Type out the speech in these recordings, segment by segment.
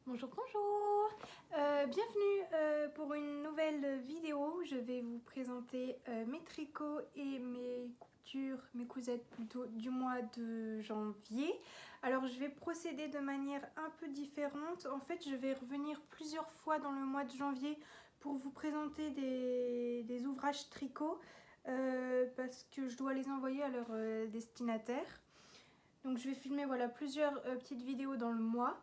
Bonjour, bonjour. Bienvenue pour une nouvelle vidéo. Je vais vous présenter mes tricots et mes coutures, mes cousettes plutôt, du mois de janvier. Alors je vais procéder de manière un peu différente. En fait, je vais revenir plusieurs fois dans le mois de janvier pour vous présenter des ouvrages tricot parce que je dois les envoyer à leur destinataire. Donc je vais filmer voilà, plusieurs petites vidéos dans le mois.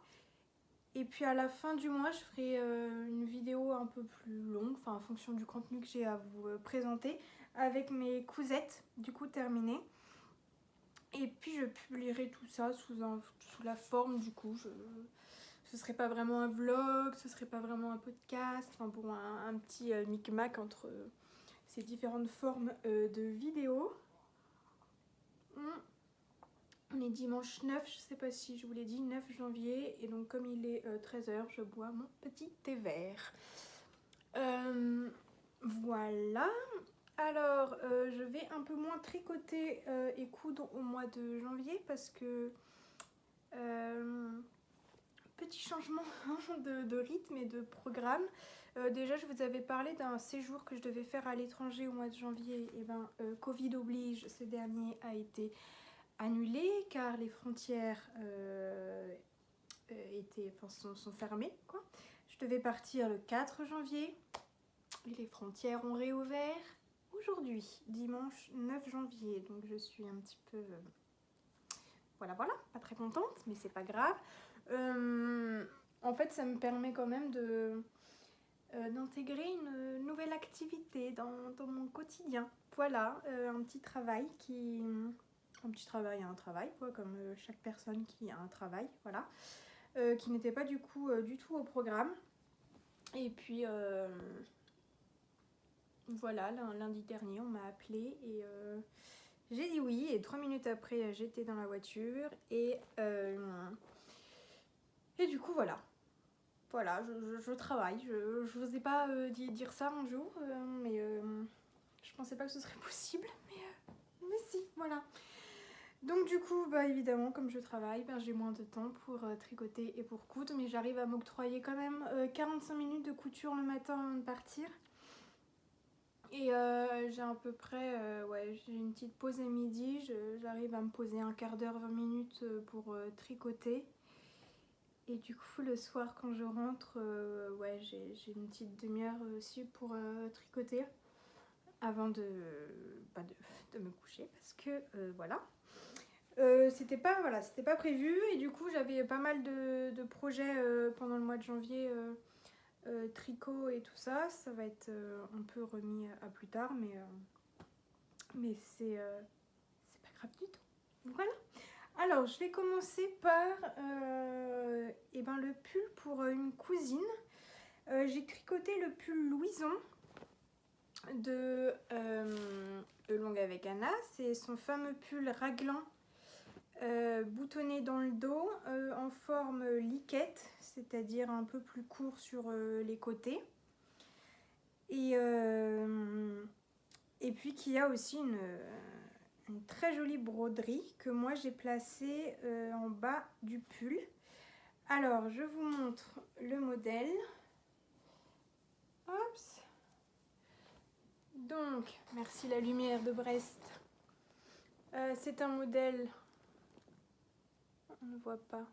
Et puis à la fin du mois, je ferai une vidéo un peu plus longue, enfin en fonction du contenu que j'ai à vous présenter, avec mes cousettes du coup terminées. Et puis je publierai tout ça sous la forme du coup. Ce serait pas vraiment un vlog, ce serait pas vraiment un podcast, enfin bon, un petit micmac entre ces différentes formes de vidéos. On est dimanche 9, je sais pas si je vous l'ai dit, 9 janvier. Et donc comme il est 13h, je bois mon petit thé vert. Voilà. Alors, je vais un peu moins tricoter et coudre au mois de janvier parce que petit changement de rythme et de programme. Déjà, je vous avais parlé d'un séjour que je devais faire à l'étranger au mois de janvier. Et ben, Covid oblige, ce dernier a été annulé car les frontières sont fermées, quoi. Je devais partir le 4 janvier et les frontières ont réouvert aujourd'hui, dimanche 9 janvier. Donc je suis un petit peu voilà, pas très contente, mais c'est pas grave. En fait, ça me permet quand même d'intégrer une nouvelle activité dans mon quotidien. Voilà, un petit travail un travail, quoi, comme chaque personne qui a un travail, voilà, qui n'était pas du coup du tout au programme. Et puis voilà, lundi dernier, on m'a appelé et j'ai dit oui. Et 3 minutes après, j'étais dans la voiture et du coup, voilà. Voilà, je travaille. Je n'osais pas dire ça un jour, mais je pensais pas que ce serait possible. Mais si, voilà. Donc du coup, bah évidemment, comme je travaille, ben, j'ai moins de temps pour tricoter et pour coudre, mais j'arrive à m'octroyer quand même 45 minutes de couture le matin avant de partir. Et j'ai à peu près, ouais, j'ai une petite pause à midi, j'arrive à me poser un quart d'heure, 20 minutes pour tricoter. Et du coup, le soir, quand je rentre, ouais, j'ai une petite demi-heure aussi pour tricoter avant de me coucher parce que voilà. C'était pas prévu et du coup j'avais pas mal de projets pendant le mois de janvier, tricot et tout ça. Ça va être un peu remis à plus tard, mais c'est pas grave du tout. Voilà. Alors je vais commencer par le pull pour une cousine. J'ai tricoté le pull Louison de Longue avec Anna. C'est son fameux pull raglan boutonné dans le dos en forme liquette, c'est-à-dire un peu plus court sur les côtés. Et puis qui a aussi une très jolie broderie que moi j'ai placée en bas du pull. Alors je vous montre le modèle. Hop. Donc, merci la lumière de Brest. C'est un modèle, on ne voit pas,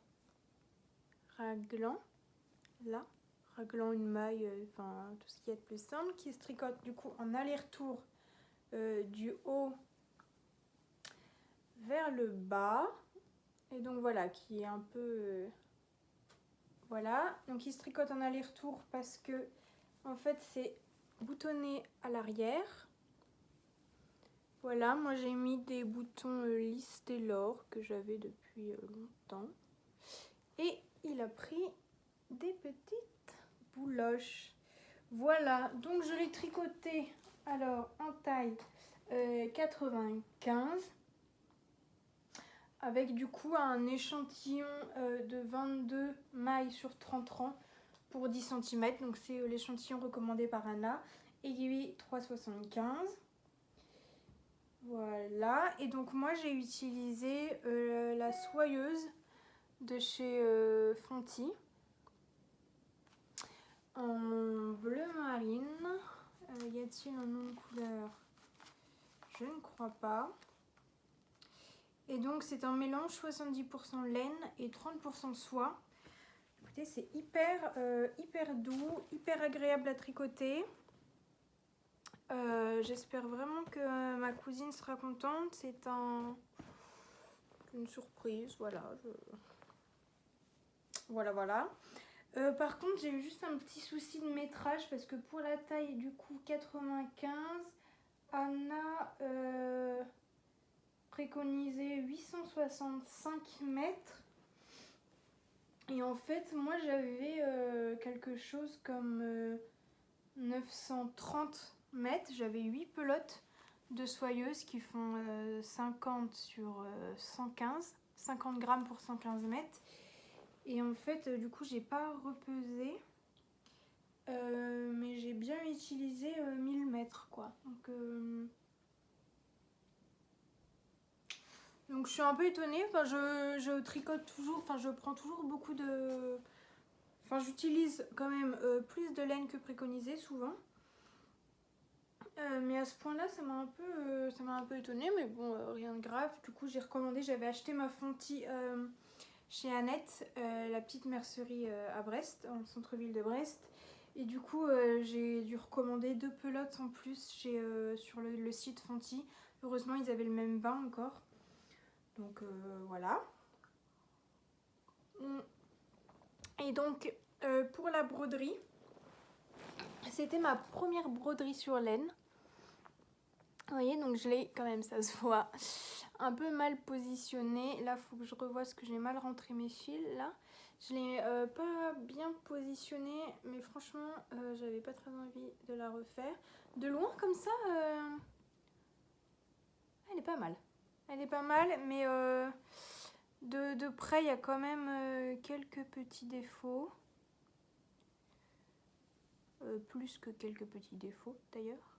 raglan, là, raglan une maille, enfin tout ce qui est de plus simple, qui se tricote du coup en aller-retour du haut vers le bas. Et donc voilà, qui est un peu... voilà, donc il se tricote en aller-retour parce que en fait c'est boutonné à l'arrière. Voilà, moi j'ai mis des boutons Liz Taylor que j'avais depuis longtemps. Et il a pris des petites bouloches. Voilà, donc je l'ai tricoté alors en taille 95 avec du coup un échantillon de 22 mailles sur 30 rangs pour 10 cm. Donc c'est l'échantillon recommandé par Anna. Aiguille 3,75. Voilà, et donc moi j'ai utilisé la soyeuse de chez Fonty. en bleu marine. Y a-t-il un nom de couleur? Je ne crois pas. Et donc c'est un mélange 70% laine et 30% soie. Écoutez, c'est hyper doux, hyper agréable à tricoter. J'espère vraiment que ma cousine sera contente. C'est une surprise, voilà. Voilà. Par contre, j'ai eu juste un petit souci de métrage parce que pour la taille du coup 95, Anna préconisait 865 mètres. Et en fait, moi j'avais quelque chose comme 930 mètres. J'avais 8 pelotes de soyeuses qui font 50 sur 115, 50 grammes pour 115 mètres. Et en fait, du coup, j'ai pas repesé, mais j'ai bien utilisé 1000 mètres, quoi. Donc je suis un peu étonnée. Enfin, je tricote toujours, enfin, je prends toujours beaucoup de... Enfin, j'utilise quand même plus de laine que préconisé, souvent. Mais à ce point-là, ça m'a un peu étonnée, mais bon, rien de grave. Du coup, j'ai recommandé, j'avais acheté ma fontie chez Annette, la petite mercerie à Brest, en centre-ville de Brest. Et du coup, j'ai dû recommander 2 pelotes en plus sur le site Fonty. Heureusement, ils avaient le même bain encore. Donc voilà. Et donc, pour la broderie, c'était ma première broderie sur laine. Vous voyez, donc je l'ai quand même, ça se voit, un peu mal positionnée. Là, il faut que je revoie ce que j'ai mal rentré mes fils, là. Je l'ai pas bien positionnée, mais franchement, j'avais pas très envie de la refaire. De loin, comme ça, elle est pas mal. Elle est pas mal, mais de près, il y a quand même quelques petits défauts. Plus que quelques petits défauts, d'ailleurs.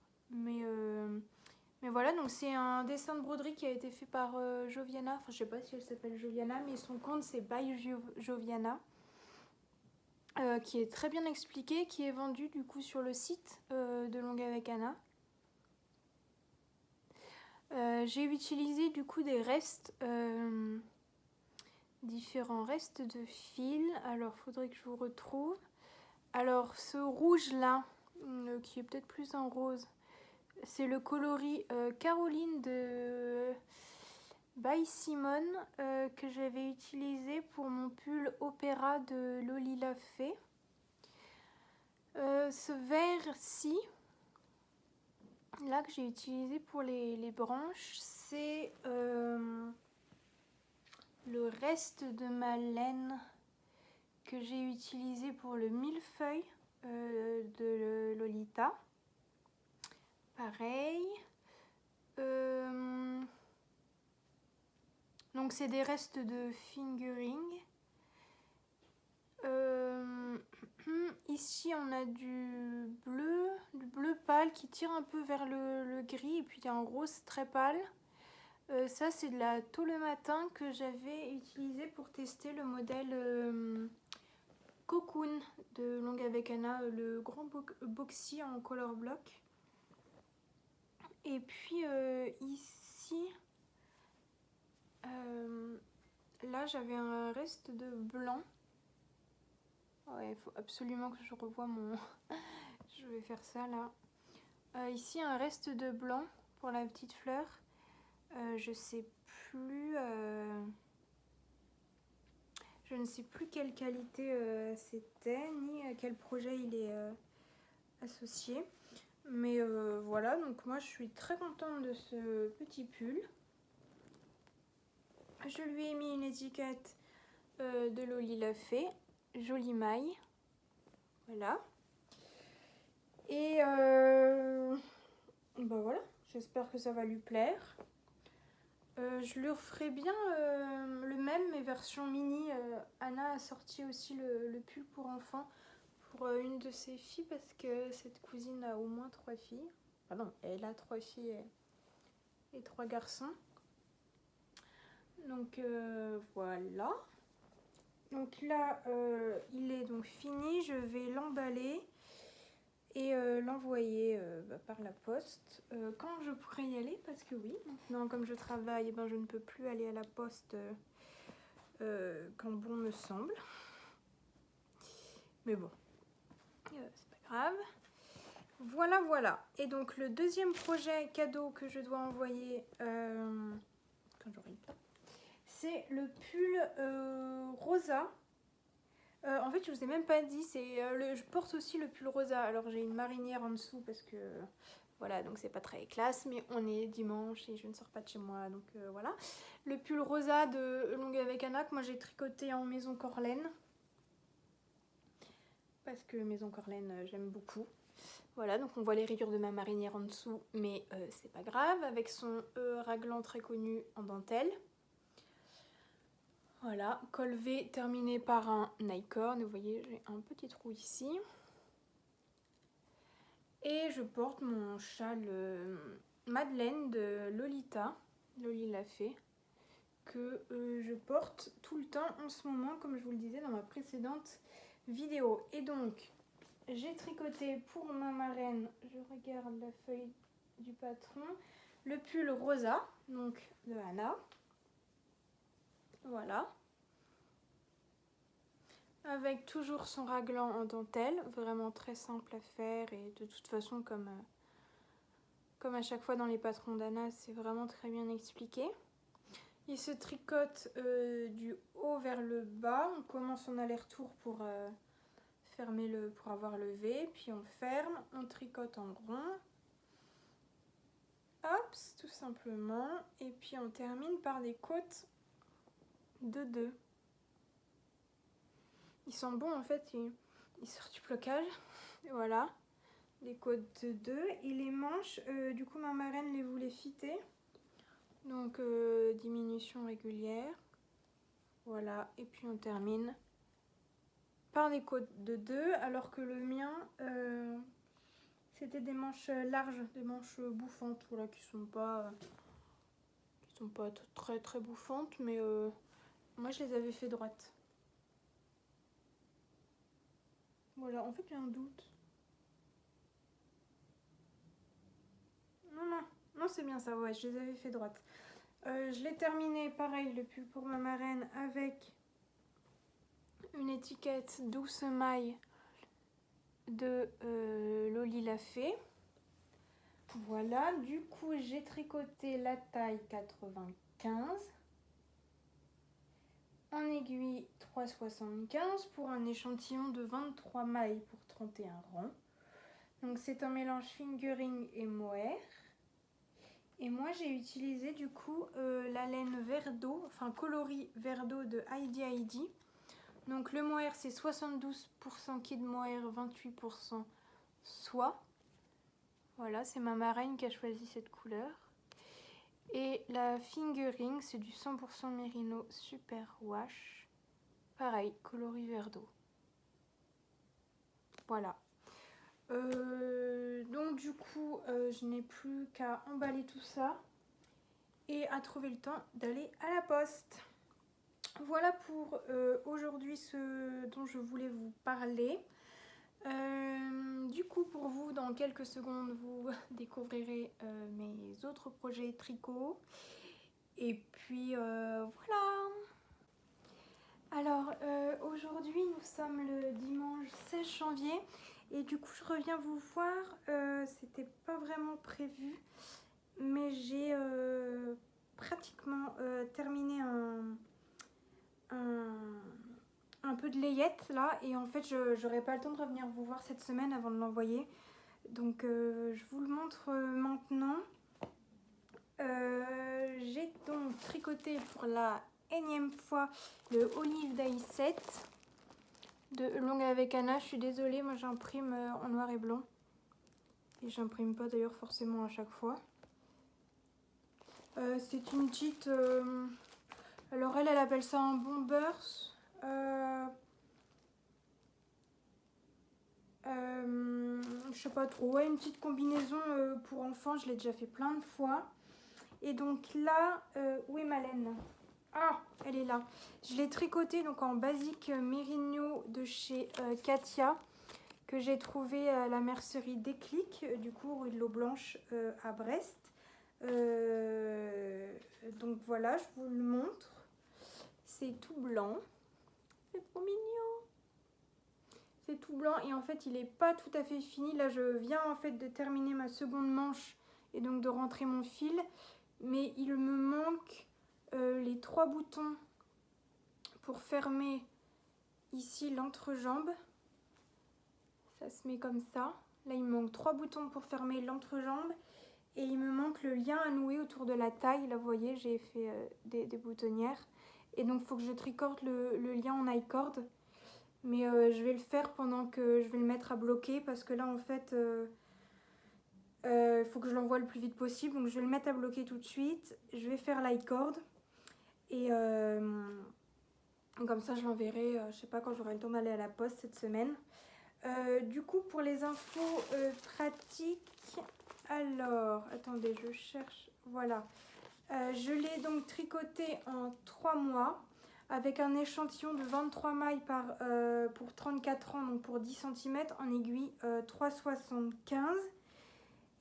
Mais voilà, donc c'est un dessin de broderie qui a été fait par Joviana. Enfin, je sais pas si elle s'appelle Joviana, mais son compte c'est By Joviana. Qui est très bien expliqué, qui est vendu du coup sur le site de Longue avec Anna. J'ai utilisé du coup des restes, différents restes de fil. Alors, faudrait que je vous retrouve. Alors, ce rouge là, qui est peut-être plus un rose, c'est le coloris Caroline de By Simone que j'avais utilisé pour mon pull Opéra de Lolila Fée. Ce vert-ci, là que j'ai utilisé pour les branches, c'est le reste de ma laine que j'ai utilisé pour le millefeuille de Lolita. Pareil. Donc c'est des restes de fingering. Ici on a du bleu pâle qui tire un peu vers le gris, et puis il y a un rose très pâle. Ça c'est de la tôt le matin que j'avais utilisé pour tester le modèle Cocoon de Longue avec Anna, le grand boxy en color block. Et puis ici, là j'avais un reste de blanc. Ouais, il faut absolument que je revoie mon... Je vais faire ça là. Ici un reste de blanc pour la petite fleur. Je sais plus... Je ne sais plus quelle qualité c'était, ni à quel projet il est associé. Mais voilà, donc moi je suis très contente de ce petit pull. Je lui ai mis une étiquette de Lolila Fée, jolie maille. Voilà. Et bah voilà, j'espère que ça va lui plaire. Je lui referai bien le même, mais version mini. Anna a sorti aussi le pull pour enfants pour une de ses filles, parce que cette cousine a au moins 3 filles. Ah non, elle a 3 filles et 3 garçons. Donc voilà. Donc là, il est donc fini. Je vais l'emballer et l'envoyer par la poste quand je pourrai y aller, parce que oui, maintenant comme je travaille, eh ben, je ne peux plus aller à la poste quand bon me semble. Mais bon, c'est pas grave. Voilà, voilà. Et donc le deuxième projet cadeau que je dois envoyer quand j'aurai le temps, c'est le pull rosa. En fait, je vous ai même pas dit, je porte aussi le pull rosa. Alors j'ai une marinière en dessous parce que voilà, donc c'est pas très classe, mais on est dimanche et je ne sors pas de chez moi, donc voilà. Le pull rosa de Longue avec Anna que moi j'ai tricoté en maison Corlaine parce que maison Corlaine j'aime beaucoup. Voilà, donc on voit les rayures de ma marinière en dessous, mais c'est pas grave, avec son raglan très connu en dentelle. Voilà, col V terminé par un I-corn. Vous voyez, j'ai un petit trou ici. Et je porte mon châle Madeleine de Lolita, Loli l'a fait, que je porte tout le temps en ce moment, comme je vous le disais dans ma précédente vidéo. Et donc, j'ai tricoté pour ma marraine, je regarde la feuille du patron, le pull rosa, donc de Anna. Voilà. Avec toujours son raglan en dentelle, vraiment très simple à faire et de toute façon comme à chaque fois dans les patrons d'Anna, c'est vraiment très bien expliqué. Il se tricote du haut vers le bas, on commence en aller-retour pour fermer pour avoir le V, puis on ferme, on tricote en rond, hop, tout simplement, et puis on termine par des côtes de 2. Ils sont bons en fait, ils sortent du blocage, voilà, les côtes de 2, et les manches, du coup ma marraine les voulait fitter, donc diminution régulière, voilà, et puis on termine par des côtes de 2, alors que le mien, c'était des manches larges, des manches bouffantes, voilà, qui sont pas très très bouffantes, mais moi je les avais fait droites. Voilà, en fait j'ai un doute. Non, c'est bien ça, ouais, je les avais fait droites. Je l'ai terminé, pareil, le pull pour ma marraine, avec une étiquette douce maille de Loli l'a fait. Voilà, du coup j'ai tricoté la taille 95 en aiguille 3,75 pour un échantillon de 23 mailles pour 31 rangs. Donc c'est un mélange fingering et mohair. Et moi j'ai utilisé du coup la laine vert d'eau, enfin coloris vert d'eau de Heidi Heidi. Donc le mohair c'est 72% kid mohair, 28% soie. Voilà, c'est ma marraine qui a choisi cette couleur. Et la fingering, c'est du 100% mérino super wash. Pareil, coloris vert d'eau. Voilà. Donc du coup, je n'ai plus qu'à emballer tout ça et à trouver le temps d'aller à la poste. Voilà pour aujourd'hui ce dont je voulais vous parler. Du coup, pour vous, dans quelques secondes, vous découvrirez mes autres projets tricot. Et puis voilà. Alors aujourd'hui, nous sommes le dimanche 16 janvier. Et du coup, je reviens vous voir. C'était pas vraiment prévu, mais j'ai pratiquement terminé un peu de layette là, et en fait je n'aurai pas le temps de revenir vous voir cette semaine avant de l'envoyer, donc je vous le montre maintenant. J'ai donc tricoté pour la énième fois le Olive Day 7 de Longue avec Anna. Je suis désolée, moi j'imprime en noir et blanc et j'imprime pas d'ailleurs forcément à chaque fois. C'est une petite alors elle appelle ça un bombers. Je sais pas trop, ouais, une petite combinaison pour enfants, je l'ai déjà fait plein de fois. Et donc là, où est ma laine? Ah, elle est là. Je l'ai tricoté donc en basique mérino de chez Katia, que j'ai trouvé à la mercerie Déclic, du coup rue de l'Eau Blanche à Brest. Donc voilà, je vous le montre. C'est tout blanc. C'est trop mignon. C'est tout blanc et en fait il n'est pas tout à fait fini. Là je viens en fait de terminer ma seconde manche et donc de rentrer mon fil. Mais il me manque les 3 boutons pour fermer ici l'entrejambe. Ça se met comme ça. Là il me manque 3 boutons pour fermer l'entrejambe. Et il me manque le lien à nouer autour de la taille. Là vous voyez j'ai fait des boutonnières. Et donc il faut que je tricote le lien en I-cord. Mais je vais le faire pendant que je vais le mettre à bloquer. Parce que là en fait il faut que je l'envoie le plus vite possible. Donc je vais le mettre à bloquer tout de suite. Je vais faire l'i-cord. Et comme ça je l'enverrai, je sais pas quand j'aurai le temps d'aller à la poste cette semaine. Du coup pour les infos pratiques, alors attendez je cherche, voilà. Je l'ai donc tricoté en 3 mois avec un échantillon de 23 mailles pour 34 ans, donc pour 10 cm en aiguille 3,75.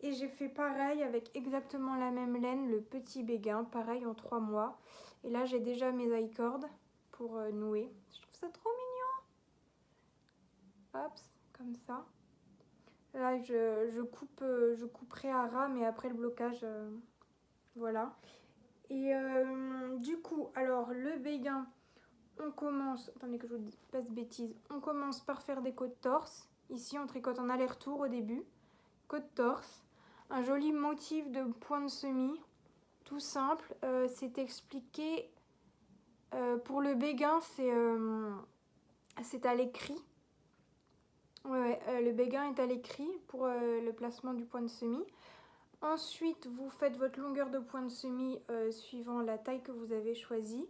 Et j'ai fait pareil avec exactement la même laine, le petit béguin, pareil en 3 mois. Et là j'ai déjà mes I-cords pour nouer. Je trouve ça trop mignon. Hop, comme ça. Là je couperai à ras, mais après le blocage, voilà. Et du coup, alors le béguin, on commence, attendez que je vous dise pas de bêtises, on commence par faire des côtes torse. Ici on tricote en aller-retour au début, côte torse. Un joli motif de point de semis, tout simple, c'est expliqué. Pour le béguin, c'est à l'écrit. Ouais, le béguin est à l'écrit pour le placement du point de semis. Ensuite, vous faites votre longueur de point de semis suivant la taille que vous avez choisie.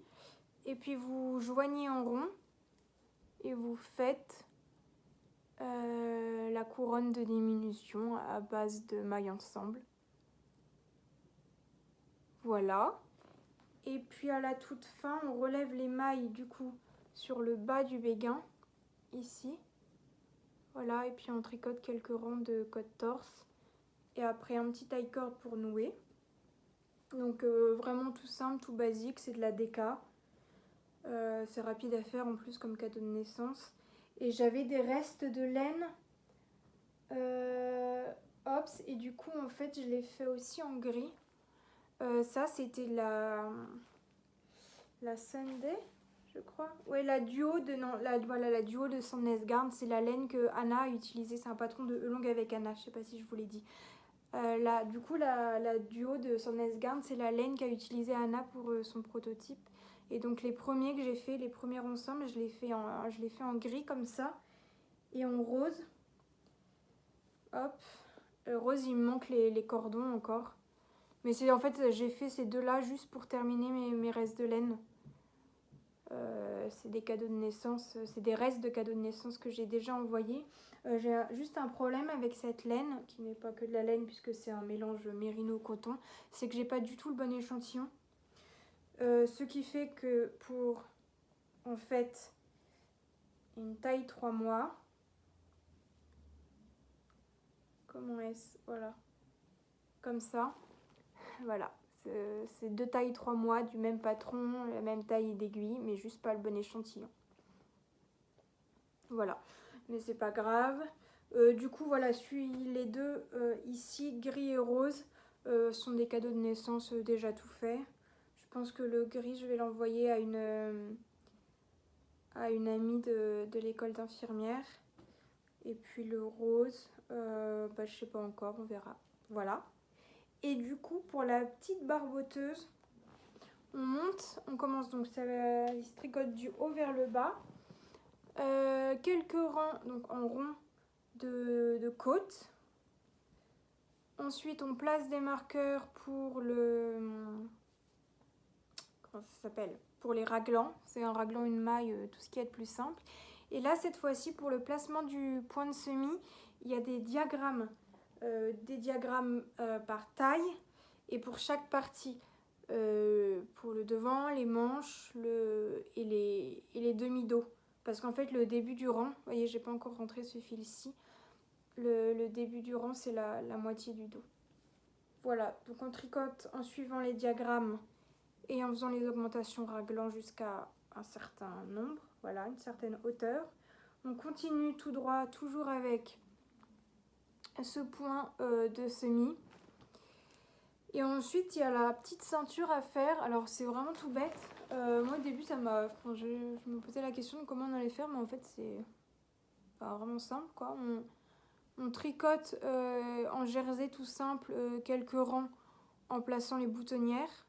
Et puis vous joignez en rond et vous faites la couronne de diminution à base de mailles ensemble. Voilà. Et puis à la toute fin, on relève les mailles du coup sur le bas du béguin, ici. Voilà, et puis on tricote quelques rangs de côte torse. Et après un petit I-cord pour nouer. Donc vraiment tout simple, tout basique, c'est de la déca. C'est rapide à faire en plus comme cadeau de naissance. Et j'avais des restes de laine. Hops, et du coup en fait je l'ai fait aussi en gris. Ça c'était la Sunday, je crois. Ouais, la duo de voilà, la duo de Sandnesgarn, c'est la laine que Anna a utilisée. C'est un patron de Elong avec Anna, je sais pas si je vous l'ai dit. Du coup la duo de Sandnesgarn, c'est la laine qu'a utilisée Anna pour son prototype. Et donc les premiers que j'ai fait, les premiers ensemble, je l'ai fait en gris comme ça et en rose. Hop, rose il me manque les cordons encore. Mais c'est en fait j'ai fait ces deux là juste pour terminer mes restes de laine. C'est des cadeaux de naissance, c'est des restes de cadeaux de naissance que j'ai déjà envoyés. J'ai juste un problème avec cette laine, qui n'est pas que de la laine puisque c'est un mélange mérino-coton, c'est que j'ai pas du tout le bon échantillon. Ce qui fait que pour en fait une taille 3 mois, comment est-ce, voilà, comme ça, voilà. C'est 2 tailles 3 mois du même patron, la même taille d'aiguille, mais juste pas le bon échantillon. Voilà, mais c'est pas grave. Du coup, voilà, les deux ici, gris et rose, sont des cadeaux de naissance déjà tout faits. Je pense que le gris, je vais l'envoyer à une amie de l'école d'infirmière. Et puis le rose, je sais pas encore, on verra. Voilà. Et du coup, pour la petite barboteuse, on monte, on commence donc, ça se tricote du haut vers le bas. Quelques rangs donc en rond de côte. Ensuite, on place des marqueurs pour comment ça s'appelle, pour les raglans. C'est un raglan, une maille, tout ce qui est de plus simple. Et là, cette fois-ci, pour le placement du point de semis, il y a des diagrammes par taille et pour chaque partie. pour le devant, les manches et les demi-dos. Parce qu'en fait, le début du rang, vous voyez, j'ai pas encore rentré ce fil-ci. Le début du rang, c'est la moitié du dos. Voilà, donc on tricote en suivant les diagrammes et en faisant les augmentations raglant jusqu'à un certain nombre, voilà, une certaine hauteur. On continue tout droit, toujours avec ce point de semis. Et ensuite, il y a la petite ceinture à faire. Alors, c'est vraiment tout bête. Moi, au début, je me posais la question de comment on allait faire, mais en fait, c'est vraiment simple, quoi. On tricote en jersey tout simple quelques rangs en plaçant les boutonnières.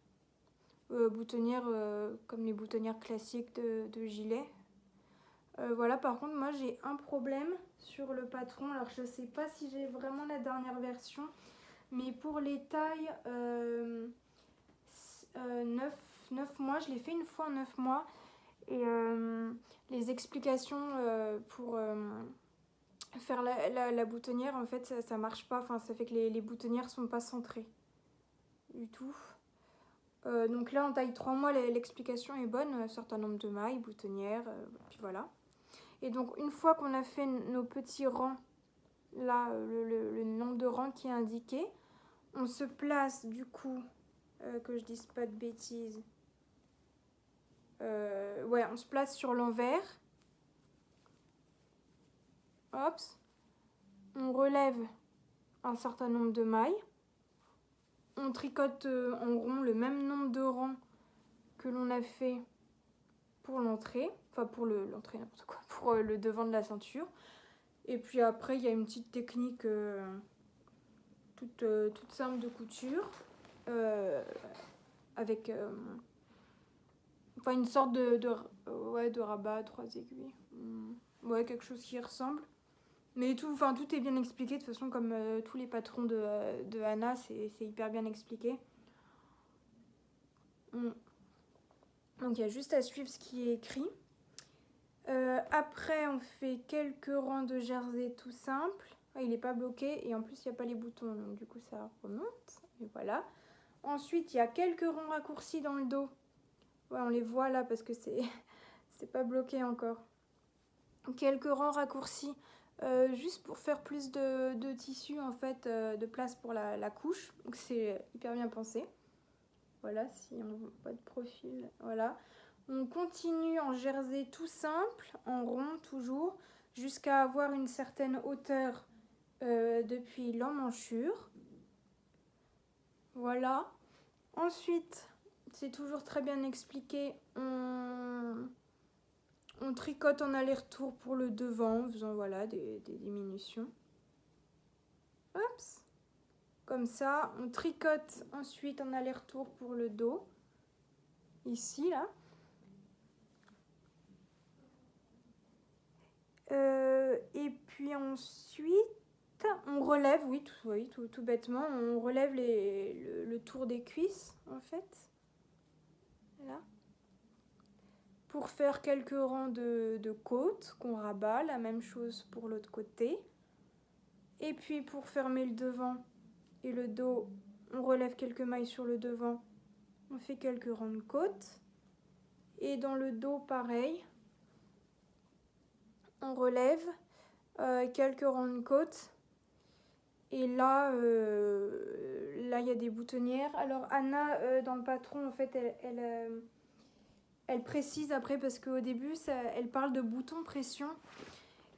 Boutonnières comme les boutonnières classiques de gilet. Voilà, par contre, moi, j'ai un problème sur le patron. Alors, je ne sais pas si j'ai vraiment la dernière version. Mais pour les tailles 9 mois, je l'ai fait une fois en 9 mois. Et les explications pour faire la boutonnière, en fait, ça marche pas. Enfin, ça fait que les boutonnières sont pas centrées du tout. Donc là, en taille 3 mois, l'explication est bonne. Un certain nombre de mailles, boutonnières, puis voilà. Et donc, une fois qu'on a fait nos petits rangs, là, le nombre de rangs qui est indiqué, on se place du coup, que je dise pas de bêtises, ouais, on se place sur l'envers. Hop, on relève un certain nombre de mailles. On tricote en rond le même nombre de rangs que l'on a fait pour l'entrée. Enfin, pour l'entrée, n'importe quoi, pour le devant de la ceinture. Et puis après, il y a une petite technique toute simple de couture. Avec enfin une sorte de rabat, 3 aiguilles. Ouais, quelque chose qui y ressemble. Mais tout est bien expliqué. De toute façon, comme tous les patrons de Anna, c'est hyper bien expliqué. Donc il y a juste à suivre ce qui est écrit. Après, on fait quelques rangs de jersey tout simple. Ah, il n'est pas bloqué et en plus, il n'y a pas les boutons. Donc du coup, ça remonte. Et voilà. Ensuite, il y a quelques rangs raccourcis dans le dos. Ouais, on les voit là parce que c'est pas bloqué encore. Quelques rangs raccourcis juste pour faire plus de tissu, en fait, de place pour la couche. Donc c'est hyper bien pensé. Voilà, si on voit pas de profil, voilà. On continue en jersey tout simple, en rond toujours, jusqu'à avoir une certaine hauteur depuis l'emmanchure. Voilà. Ensuite, c'est toujours très bien expliqué, on tricote en aller-retour pour le devant, en faisant voilà, des diminutions. Hop, comme ça. On tricote ensuite en aller-retour pour le dos. Ici, là. Et puis ensuite, on relève, oui, tout bêtement, on relève le tour des cuisses, en fait. Là. Pour faire quelques rangs de côtes qu'on rabat, la même chose pour l'autre côté. Et puis pour fermer le devant et le dos, on relève quelques mailles sur le devant, on fait quelques rangs de côtes. Et dans le dos, pareil, on relève quelques rangs de côtes. Et là, il y a des boutonnières. Alors Anna, dans le patron, en fait, elle précise après, parce qu'au début, elle parle de boutons pression.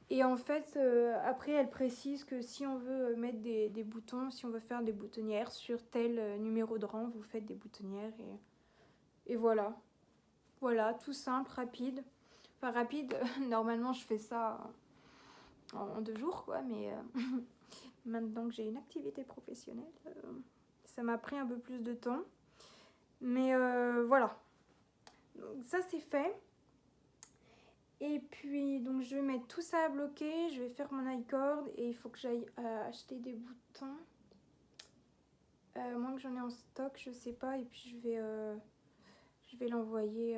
Et en fait, après, elle précise que si on veut mettre des boutons, si on veut faire des boutonnières sur tel numéro de rang, vous faites des boutonnières. Et voilà. Voilà, tout simple, rapide. Enfin, rapide, normalement, je fais ça en 2 jours, quoi. Mais maintenant que j'ai une activité professionnelle, ça m'a pris un peu plus de temps. Mais voilà. Donc ça, c'est fait. Et puis, donc je vais mettre tout ça à bloquer, je vais faire mon i-cord et il faut que j'aille acheter des boutons. Moins que j'en ai en stock, je sais pas. Et puis je vais l'envoyer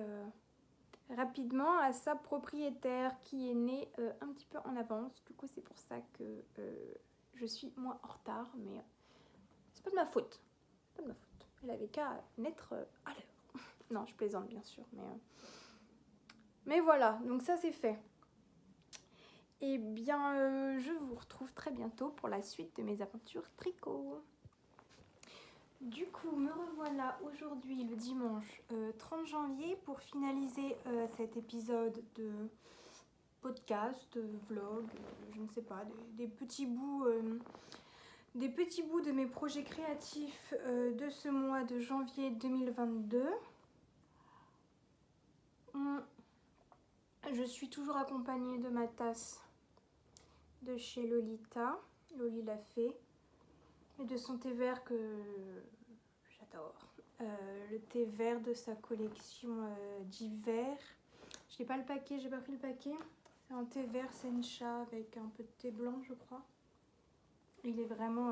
rapidement à sa propriétaire qui est née un petit peu en avance. Du coup, c'est pour ça que je suis moi en retard, mais c'est pas de ma faute. Pas de ma faute. Elle avait qu'à naître à l'heure. Non, je plaisante bien sûr, mais voilà, donc ça c'est fait. Et bien, je vous retrouve très bientôt pour la suite de mes aventures tricot. Du coup, me revoilà aujourd'hui le dimanche 30 janvier pour finaliser cet épisode de podcast, vlog, je ne sais pas, des petits bouts de mes projets créatifs de ce mois de janvier 2022. Je suis toujours accompagnée de ma tasse de chez Lolita, Loli l'a fait, et de son thé vert que j'adore. Le thé vert de sa collection d'hiver. Je n'ai pas le paquet, j'ai pas pris le paquet. C'est un thé vert sencha avec un peu de thé blanc, je crois. Il est vraiment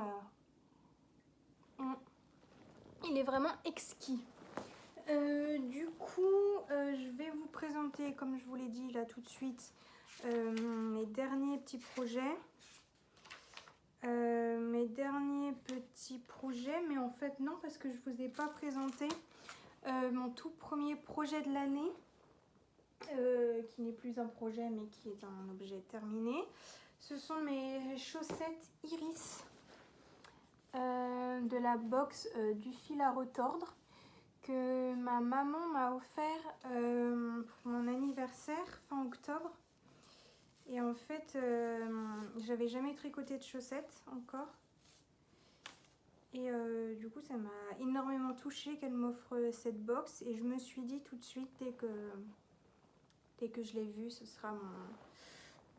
exquis. Du coup, je vais vous présenter, comme je vous l'ai dit là tout de suite, mes derniers petits projets. Mais en fait non, parce que je vous ai pas présenté mon tout premier projet de l'année, qui n'est plus un projet mais qui est un objet terminé. Ce sont mes chaussettes Iris de la box du fil à retordre que ma maman m'a offert pour mon anniversaire fin octobre. Et en fait, j'avais jamais tricoté de chaussettes encore. Et du coup, ça m'a énormément touchée qu'elle m'offre cette box. Et je me suis dit tout de suite, dès que je l'ai vue, ce sera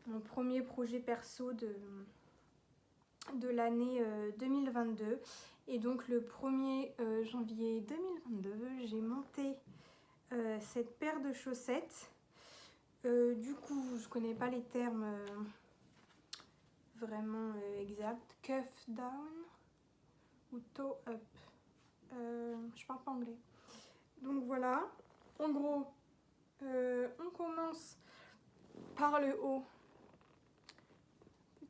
mon premier projet perso de l'année 2022. Et donc le 1er janvier 2022, j'ai monté cette paire de chaussettes. Du coup, je connais pas les termes vraiment exacts. Cuff down ou toe up. Je parle pas anglais. Donc voilà. En gros, on commence par le haut.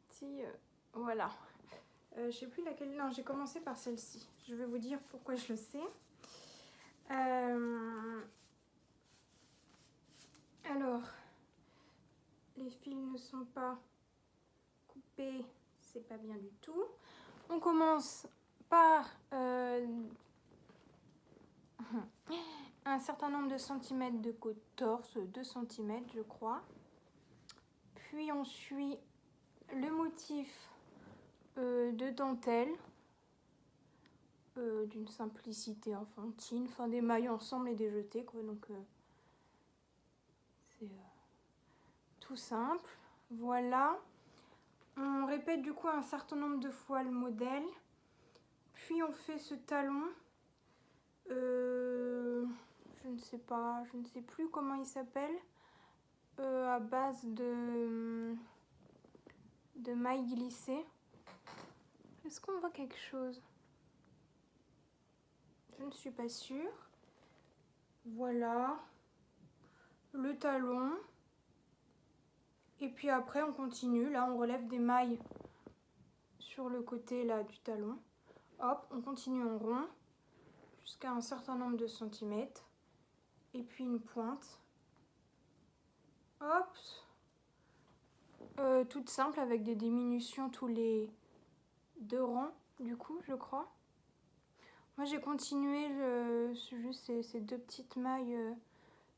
Petit, voilà. Je sais plus laquelle. Non, j'ai commencé par celle-ci. Je vais vous dire pourquoi je le sais. Alors, les fils ne sont pas coupés, c'est pas bien du tout. On commence par un certain nombre de centimètres de côte torse, 2 cm je crois. Puis on suit le motif de dentelle d'une simplicité enfantine, enfin des mailles ensemble et des jetés quoi, donc c'est tout simple. Voilà, on répète du coup un certain nombre de fois le modèle, puis on fait ce talon, je ne sais plus comment il s'appelle, à base de mailles glissées. Est-ce qu'on voit quelque chose? Je ne suis pas sûre. Voilà le talon. Et puis après on continue. Là on relève des mailles sur le côté là du talon. Hop, on continue en rond jusqu'à un certain nombre de centimètres. Et puis une pointe. Hop. Toute simple avec des diminutions tous les 2 rangs du coup je crois. Moi j'ai continué juste ces 2 petites mailles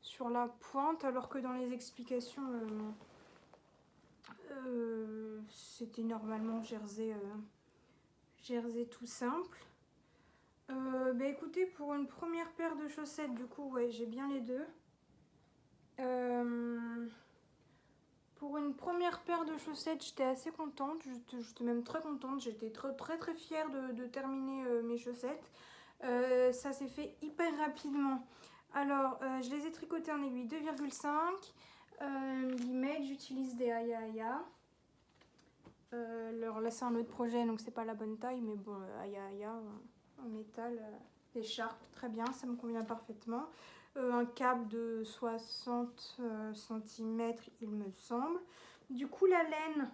sur la pointe, alors que dans les explications c'était normalement jersey tout simple. Écoutez, pour une première paire de chaussettes, du coup, ouais, j'ai bien les deux. Pour une première paire de chaussettes, j'étais assez contente, j'étais même très contente, j'étais très fière de terminer mes chaussettes. Ça s'est fait hyper rapidement. Alors, je les ai tricotées en aiguille 2,5 mm, j'utilise des Aya. Alors là, c'est un autre projet, donc c'est pas la bonne taille, mais bon, Aya en métal, écharpe, très bien, ça me convient parfaitement. Un câble de 60 cm, il me semble. Du coup, la laine,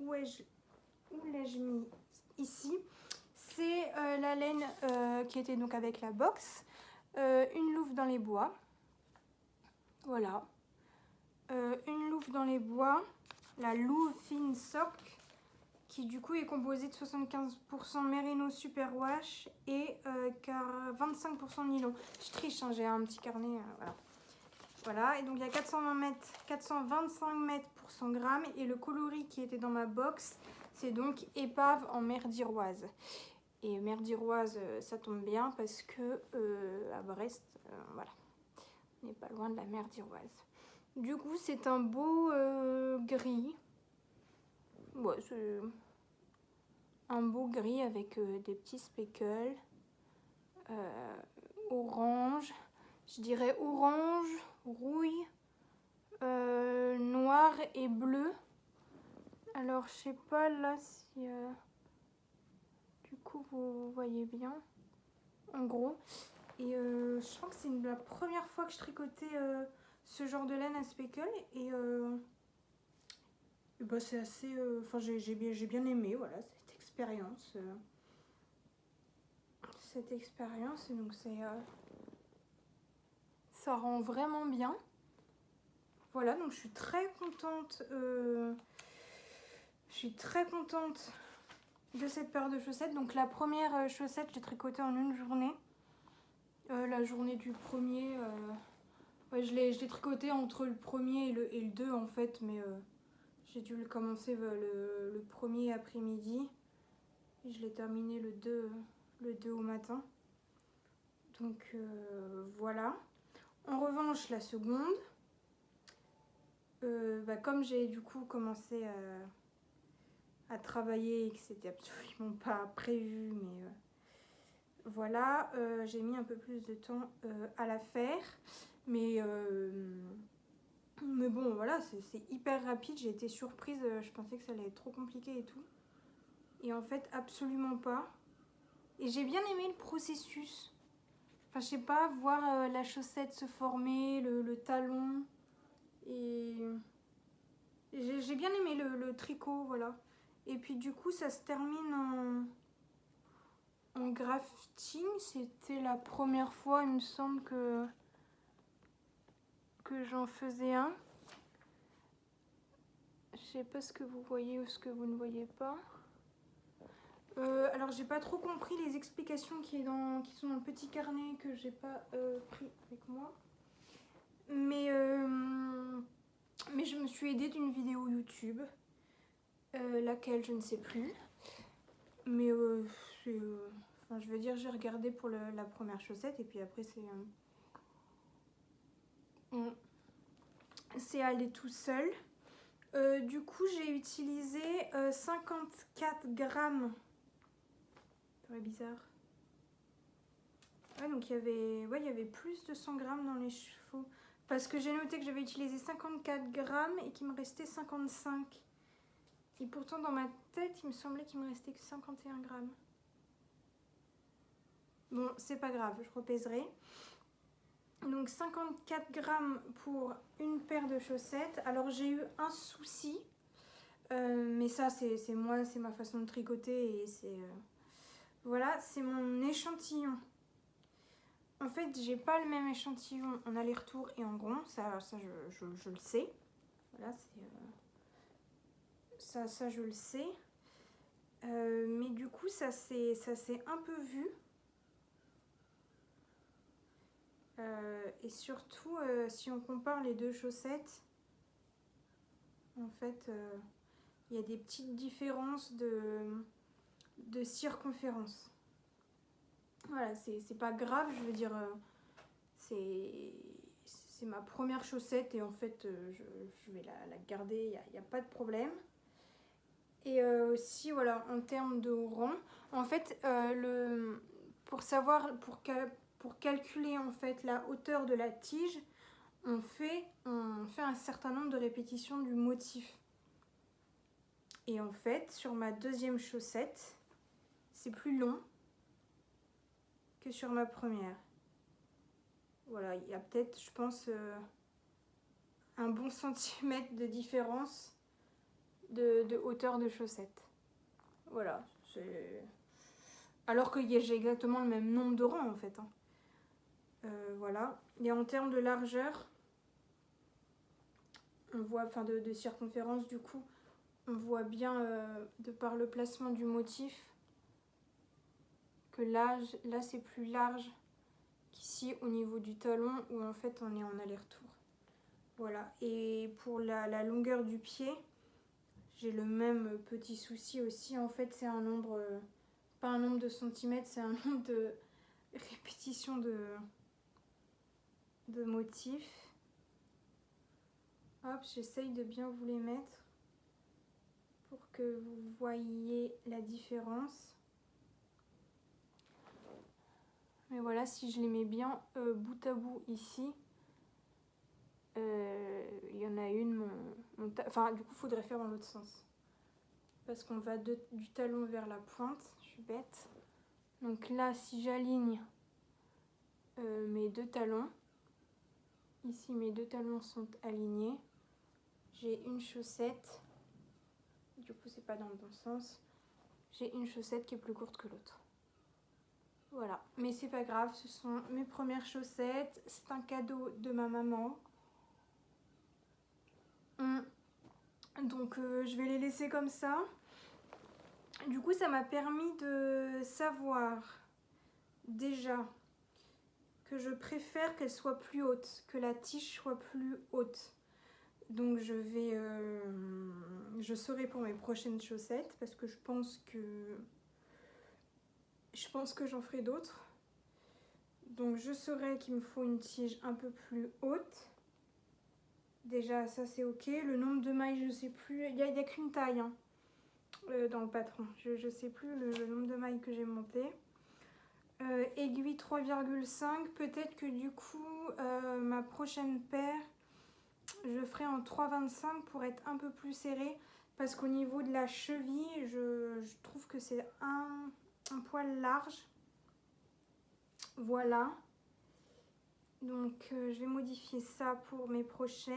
où l'ai-je mis? Ici. c'est la laine qui était donc avec la box. Une louve dans les bois. Voilà. Une louve dans les bois. La louve fine sock, qui du coup est composée de 75% mérino superwash et 25% nylon. Je triche, hein, j'ai un petit carnet. Voilà. Voilà, et donc il y a 425 mètres pour 100 grammes. Et le coloris qui était dans ma box, c'est donc épave en mer d'Iroise. Et mer d'Iroise, ça tombe bien parce que à Brest, voilà, on n'est pas loin de la mer d'Iroise. Du coup, c'est un beau gris. Ouais, c'est un beau gris avec des petits speckles. Orange, je dirais orange, rouille, noir et bleu. Alors, je sais pas là si du coup vous voyez bien. En gros. Et je crois que c'est la première fois que je tricotais ce genre de laine à speckle. Et bah, c'est assez. Enfin, j'ai bien aimé, voilà, cette expérience. Et donc c'est. Ça rend vraiment bien. Voilà, donc je suis très contente. Je suis très contente de cette paire de chaussettes. Donc la première chaussette, je l'ai tricotée en une journée. La journée du premier. Ouais, je l'ai tricoté entre le premier et le 2 en fait, mais j'ai dû le commencer le premier après-midi. Et je l'ai terminé le 2 au matin. Donc voilà. En revanche, la seconde, bah, comme j'ai du coup commencé à travailler et que c'était absolument pas prévu, mais voilà, j'ai mis un peu plus de temps à la faire. Mais bon, voilà, c'est hyper rapide. J'ai été surprise, je pensais que ça allait être trop compliqué et tout. Et en fait, absolument pas. Et j'ai bien aimé le processus. Enfin, je sais pas, voir la chaussette se former, le talon. Et j'ai bien aimé le tricot, voilà. Et puis du coup, ça se termine en grafting. C'était la première fois, il me semble, que j'en faisais un. Je sais pas ce que vous voyez ou ce que vous ne voyez pas. Alors j'ai pas trop compris les explications qui sont dans le petit carnet que j'ai pas pris avec moi. Mais je me suis aidée d'une vidéo YouTube, laquelle je ne sais plus. Mais enfin, je veux dire, j'ai regardé pour la première chaussette et puis après c'est allé tout seul. Du coup, j'ai utilisé 54 grammes. C'est bizarre. Ouais, donc il y avait plus de 100 grammes dans les chevaux. Parce que j'ai noté que j'avais utilisé 54 grammes et qu'il me restait 55. Et pourtant, dans ma tête, il me semblait qu'il me restait que 51 grammes. Bon, c'est pas grave, je repèserai. Donc 54 grammes pour une paire de chaussettes. Alors j'ai eu un souci. Mais ça, c'est moi, c'est ma façon de tricoter et c'est... voilà, c'est mon échantillon. En fait, j'ai pas le même échantillon en aller-retour et en rond. Ça je le sais. Voilà, c'est... Ça, je le sais. Mais du coup, ça s'est un peu vu. Et surtout, si on compare les deux chaussettes, en fait, il y a des petites différences de circonférence. Voilà, c'est pas grave, je veux dire, c'est ma première chaussette et en fait, je vais la garder, il n'y a pas de problème. Et aussi, voilà, en termes de rang, en fait, pour calculer en fait la hauteur de la tige, on fait un certain nombre de répétitions du motif. Et en fait, sur ma deuxième chaussette, c'est plus long que sur ma première. Voilà, il y a peut-être, je pense, un bon centimètre de différence de hauteur de chaussette. Voilà, Alors que j'ai exactement le même nombre de rangs en fait. Hein. Voilà. Et en termes de largeur, on voit, enfin de circonférence du coup, on voit bien de par le placement du motif que là c'est plus large qu'ici au niveau du talon où en fait on est en aller-retour. Voilà. Et pour la longueur du pied, j'ai le même petit souci aussi. En fait, c'est un nombre, pas un nombre de centimètres, c'est un nombre de répétitions de motifs. Hop, j'essaye de bien vous les mettre pour que vous voyez la différence. Mais voilà, si je les mets bien bout à bout ici, il y en a une, enfin du coup il faudrait faire dans l'autre sens. Parce qu'on va du talon vers la pointe, je suis bête. Donc là, si j'aligne mes deux talons, ici mes deux talons sont alignés, j'ai une chaussette, du coup c'est pas dans le bon sens, j'ai une chaussette qui est plus courte que l'autre. Voilà, mais c'est pas grave, ce sont mes premières chaussettes, c'est un cadeau de ma maman. Donc je vais les laisser comme ça. Du coup ça m'a permis de savoir déjà que je préfère qu'elle soit plus haute, que la tige soit plus haute. Donc je saurai pour mes prochaines chaussettes parce que je pense que j'en ferai d'autres. Donc je saurai qu'il me faut une tige un peu plus haute. Déjà ça c'est ok. Le nombre de mailles je sais plus, il n'y a qu'une taille hein, dans le patron. Je sais plus le nombre de mailles que j'ai monté. Aiguille 3,5. Peut-être que du coup ma prochaine paire je ferai en 3,25 pour être un peu plus serré. Parce qu'au niveau de la cheville, je trouve que c'est un poil large. Voilà. Donc je vais modifier ça pour mes prochaines.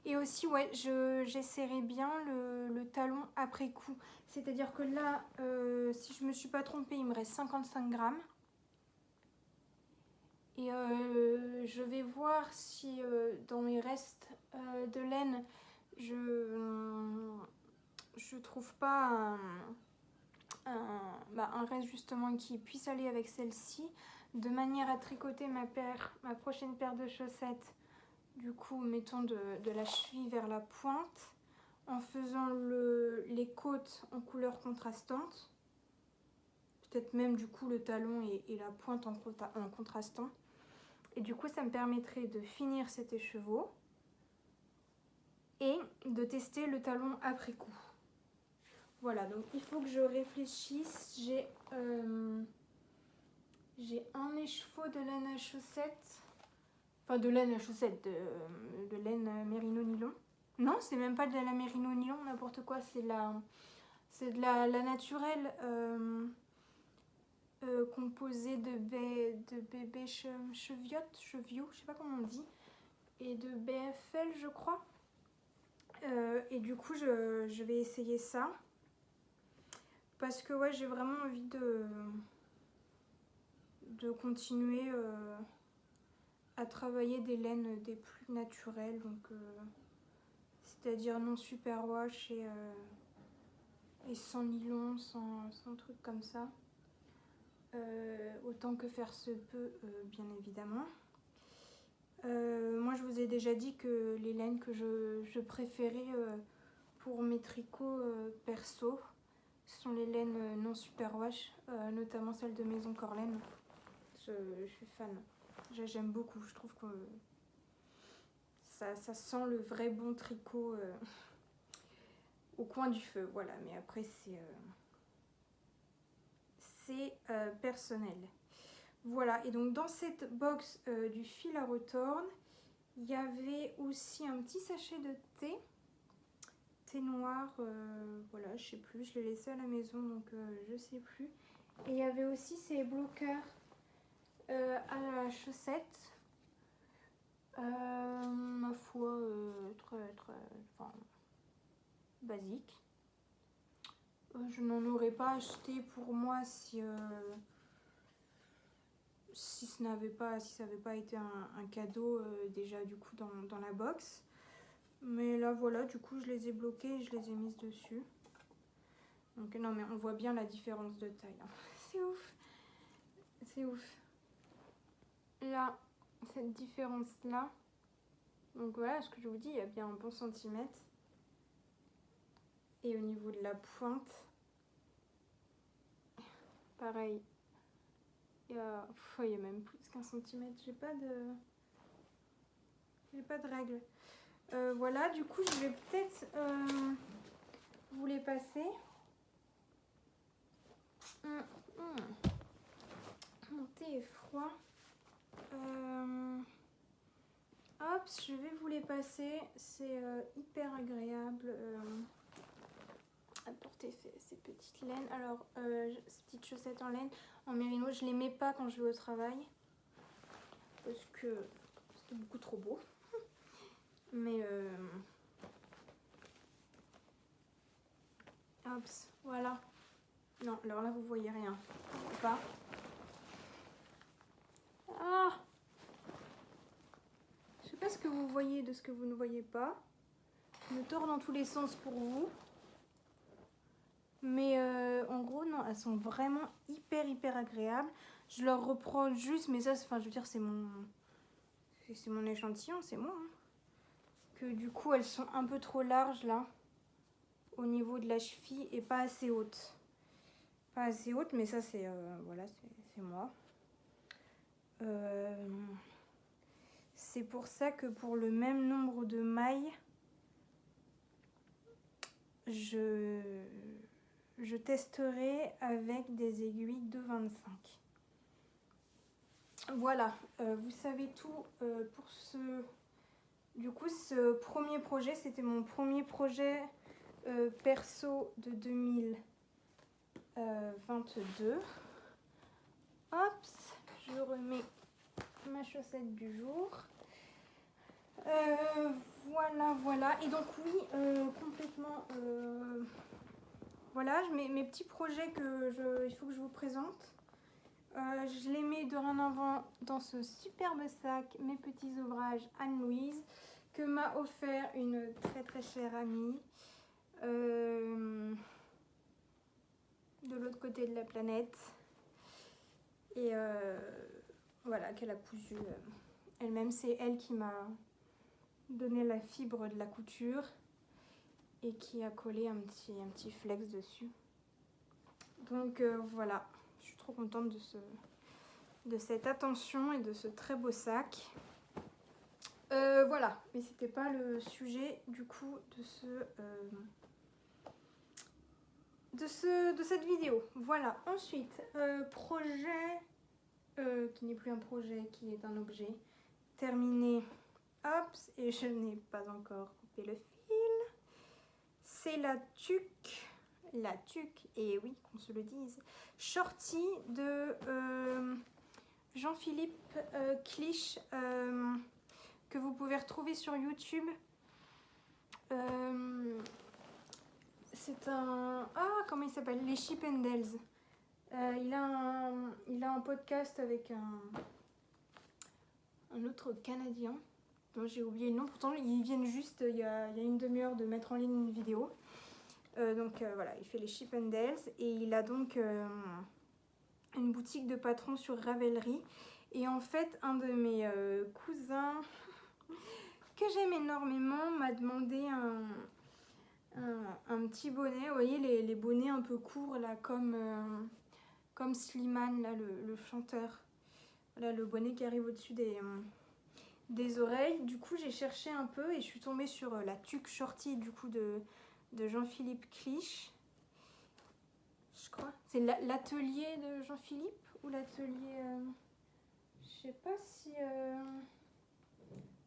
Et aussi, ouais, j'essaierai bien le talon après coup. C'est-à-dire que là, si je ne me suis pas trompée, il me reste 55 grammes. Et je vais voir si dans mes restes de laine, je trouve pas un reste justement qui puisse aller avec celle-ci, de manière à tricoter ma prochaine paire de chaussettes, du coup mettons de la cheville vers la pointe, en faisant les côtes en couleur contrastante, peut-être même du coup le talon et la pointe en contrastant, et du coup ça me permettrait de finir cet écheveau et de tester le talon après coup. Voilà, donc il faut que je réfléchisse. J'ai un écheveau de laine à chaussettes. Enfin, de laine à chaussettes, de laine mérino nylon. Non, c'est même pas de la mérino nylon, n'importe quoi. C'est de la naturelle composée de bébé cheviote, chevio, je sais pas comment on dit. Et de BFL, je crois. Et du coup, je vais essayer ça. Parce que ouais, j'ai vraiment envie de continuer à travailler des laines des plus naturelles, donc c'est-à-dire non superwash et sans nylon, sans truc comme ça. Autant que faire se peut, bien évidemment. Moi je vous ai déjà dit que les laines que je préférais pour mes tricots perso, ce sont les laines non superwash, notamment celle de Maison Corlaine. Je suis fan. J'aime beaucoup. Je trouve que ça sent le vrai bon tricot au coin du feu. Voilà, mais après c'est personnel. Voilà, et donc dans cette box du fil à retordre, il y avait aussi un petit sachet de thé. Thé noir, voilà, je sais plus, je l'ai laissé à la maison, donc je sais plus. Et il y avait aussi ces bloqueurs à la chaussette. Ma foi, très, enfin, basique. Je n'en aurais pas acheté pour moi si ça n'avait pas été un cadeau déjà du coup dans la box. Mais là voilà, du coup je les ai bloqués et je les ai mises dessus. Donc non mais on voit bien la différence de taille. Hein. C'est ouf. C'est ouf. Là, cette différence là. Donc voilà, ce que je vous dis, il y a bien un bon centimètre. Et au niveau de la pointe, pareil. Il y a même plus qu'un centimètre. J'ai pas de règle. Voilà, du coup, je vais peut-être vous les passer. Mon thé est froid. Hop, je vais vous les passer. C'est hyper agréable à porter ces petites laines. Alors, ces petites chaussettes en laine, en mérino, je les mets pas quand je vais au travail. Parce que c'est beaucoup trop beau. Mais hop, voilà. Non, alors là, vous voyez rien. Ou pas. Ah! Je sais pas ce que vous voyez de ce que vous ne voyez pas. Je me tords dans tous les sens pour vous. Mais en gros, non, elles sont vraiment hyper agréables. Je leur reprends juste, mais ça, enfin, je veux dire, c'est mon échantillon, c'est moi. Hein. Que du coup, elles sont un peu trop larges là, au niveau de la cheville et pas assez hautes. Pas assez hautes, mais ça, c'est voilà, c'est moi. C'est pour ça que pour le même nombre de mailles, je testerai avec des aiguilles de 25. Voilà, vous savez tout pour ce... Du coup, ce premier projet, c'était mon premier projet perso de 2022. Hop, je remets ma chaussette du jour. Voilà. Et donc oui, complètement... voilà, mes petits projets il faut que je vous présente. Je les mets dorénavant dans ce superbe sac, mes petits ouvrages Anne-Louise, que m'a offert une très chère amie de l'autre côté de la planète. Et voilà, qu'elle a cousu elle-même. C'est elle qui m'a donné la fibre de la couture et qui a collé un petit flex dessus. Donc voilà, je suis trop contente de cette attention et de ce très beau sac. Voilà, mais c'était pas le sujet du coup de cette vidéo. Voilà, ensuite, projet qui n'est plus un projet, qui est un objet terminé. Hop, et je n'ai pas encore coupé le fil. C'est la tuque, et oui, qu'on se le dise, Shorty de Jean-Philippe Clich, que vous pouvez retrouver sur YouTube. C'est un... Ah, comment il s'appelle? Les Chippendales. Il a un podcast avec un autre Canadien dont j'ai oublié le nom. Pourtant, ils viennent juste il y a une demi-heure de mettre en ligne une vidéo. Donc voilà, il fait les Chippendales et il a donc une boutique de patron sur Ravelry. Et en fait, un de mes cousins que j'aime énormément m'a demandé un petit bonnet. Vous voyez les bonnets un peu courts là, comme Slimane, là, le chanteur. Voilà, le bonnet qui arrive au-dessus des oreilles. Du coup, j'ai cherché un peu et je suis tombée sur la tuque Shorty du coup de Jean-Philippe Clich. Je crois. C'est l'atelier de Jean-Philippe ou l'atelier... Je sais pas si...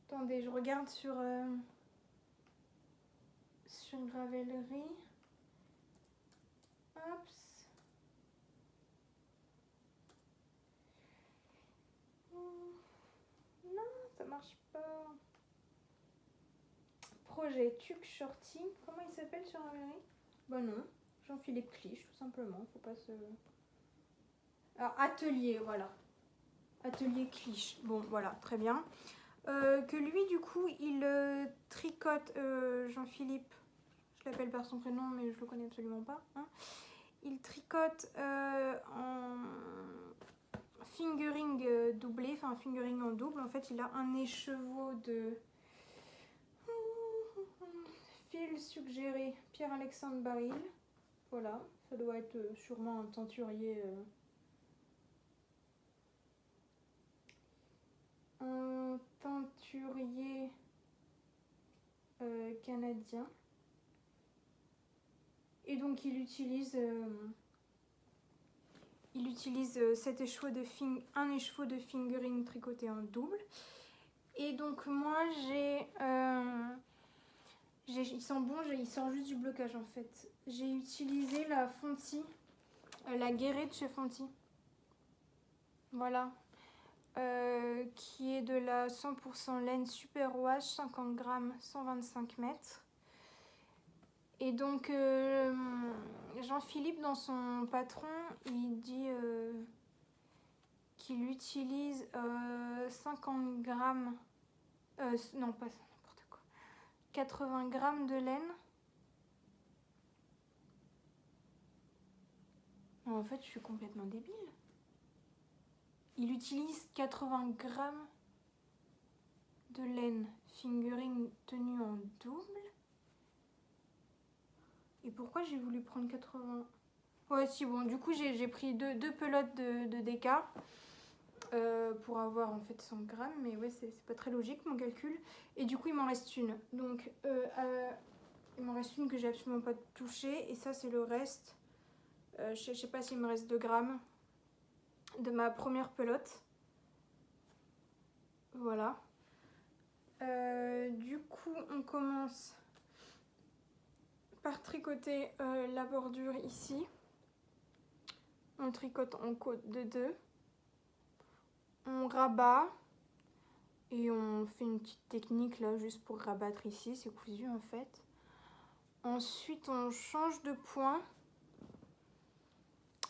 Attendez, je regarde sur Ravelry. Hop. Non, ça marche pas. Projet tuque Shorty. Comment il s'appelle sur Ravelry? Bah non. Jean-Philippe Clich, tout simplement. Faut pas se... Alors, atelier, voilà. Atelier Clich. Bon, voilà, très bien. Que lui, du coup, il tricote Jean-Philippe. Je l'appelle par son prénom, mais je le connais absolument pas. Hein. Il tricote en fingering doublé, enfin fingering en double. En fait, il a un écheveau de fil suggéré Pierre-Alexandre Baril. Voilà, ça doit être sûrement un teinturier. Un teinturier canadien. Et donc il utilise cet écheveau de un écheveau de fingering tricoté en double. Et donc moi il sent bon, il sort juste du blocage en fait. J'ai utilisé la Fonty, la Guéret de chez Fonty. Voilà. Qui est de la 100% laine super wash, 50 grammes, 125 mètres. Et donc Jean-Philippe dans son patron, il dit qu'il utilise 50 grammes, non pas n'importe quoi, 80 grammes de laine. Non, en fait, je suis complètement débile. Il utilise 80 grammes de laine fingering tenue en double. Et pourquoi j'ai voulu prendre 80? Ouais, si, bon, du coup, j'ai pris deux pelotes de DK pour avoir en fait 100 grammes. Mais ouais, c'est pas très logique mon calcul. Et du coup, il m'en reste une. Donc, il m'en reste une que j'ai absolument pas touchée. Et ça, c'est le reste. Je sais pas s'il me reste 2 grammes de ma première pelote. Voilà. Du coup, on commence par tricoter la bordure ici. On tricote en côte de 2. On rabat. Et on fait une petite technique là, juste pour rabattre ici. C'est cousu en fait. Ensuite, on change de point.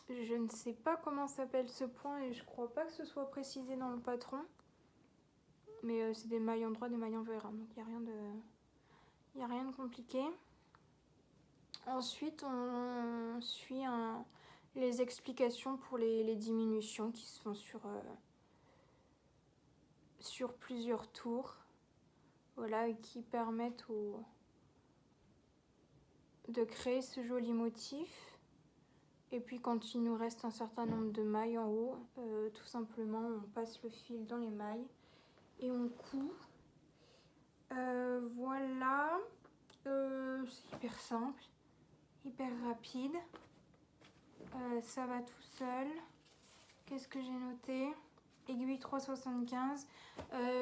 Je ne sais pas comment s'appelle ce point et je crois pas que ce soit précisé dans le patron. Mais c'est des mailles en droit, des mailles en vert. Hein, donc il n'y a rien de compliqué. Ensuite, on suit les explications pour les diminutions qui se font sur plusieurs tours. Voilà, et qui permettent de créer ce joli motif. Et puis quand il nous reste un certain nombre de mailles en haut, tout simplement on passe le fil dans les mailles et on coud. Voilà, c'est hyper simple, hyper rapide. Ça va tout seul. Qu'est-ce que j'ai noté? Aiguille 3,75.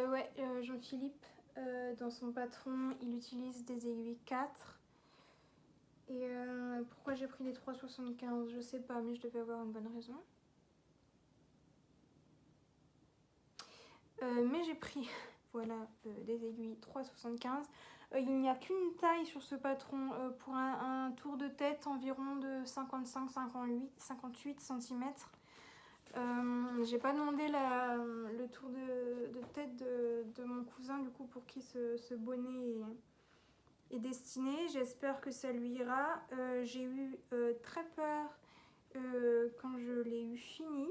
Ouais, Jean-Philippe, dans son patron, il utilise des aiguilles 4. Et pourquoi j'ai pris les 3,75? Je sais pas, mais je devais avoir une bonne raison. Mais j'ai pris, voilà, des aiguilles 3,75. Il n'y a qu'une taille sur ce patron pour un tour de tête environ de 55-58 cm. J'ai pas demandé le tour de tête de mon cousin du coup pour qui ce bonnet est destiné. J'espère que ça lui ira. J'ai eu très peur quand je l'ai eu fini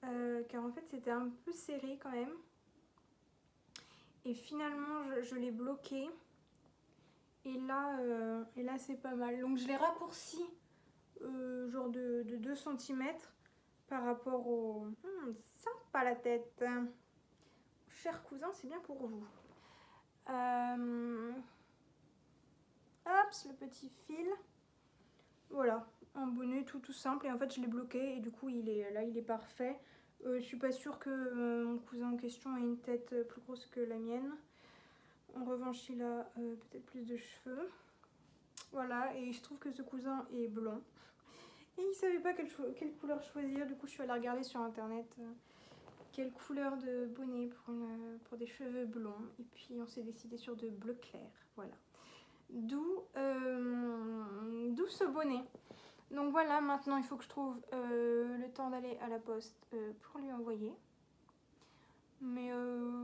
car en fait c'était un peu serré quand même. Et finalement, je l'ai bloqué. Et là c'est pas mal. Donc je l'ai raccourci genre de 2 cm par rapport au... sympa la tête. Cher cousin, c'est bien pour vous. Hop, le petit fil. Voilà, un bonnet tout simple. Et en fait, je l'ai bloqué et du coup, il est parfait. Je suis pas sûre que mon cousin en question ait une tête plus grosse que la mienne. En revanche, il a peut-être plus de cheveux. Voilà, et je trouve que ce cousin est blond. Et il savait pas quelle couleur choisir. Du coup, je suis allée regarder sur internet quelle couleur de bonnet pour des cheveux blonds. Et puis, on s'est décidé sur de bleu clair. Voilà. D'où d'où ce bonnet. Donc voilà, maintenant il faut que je trouve le temps d'aller à la poste pour lui envoyer. Mais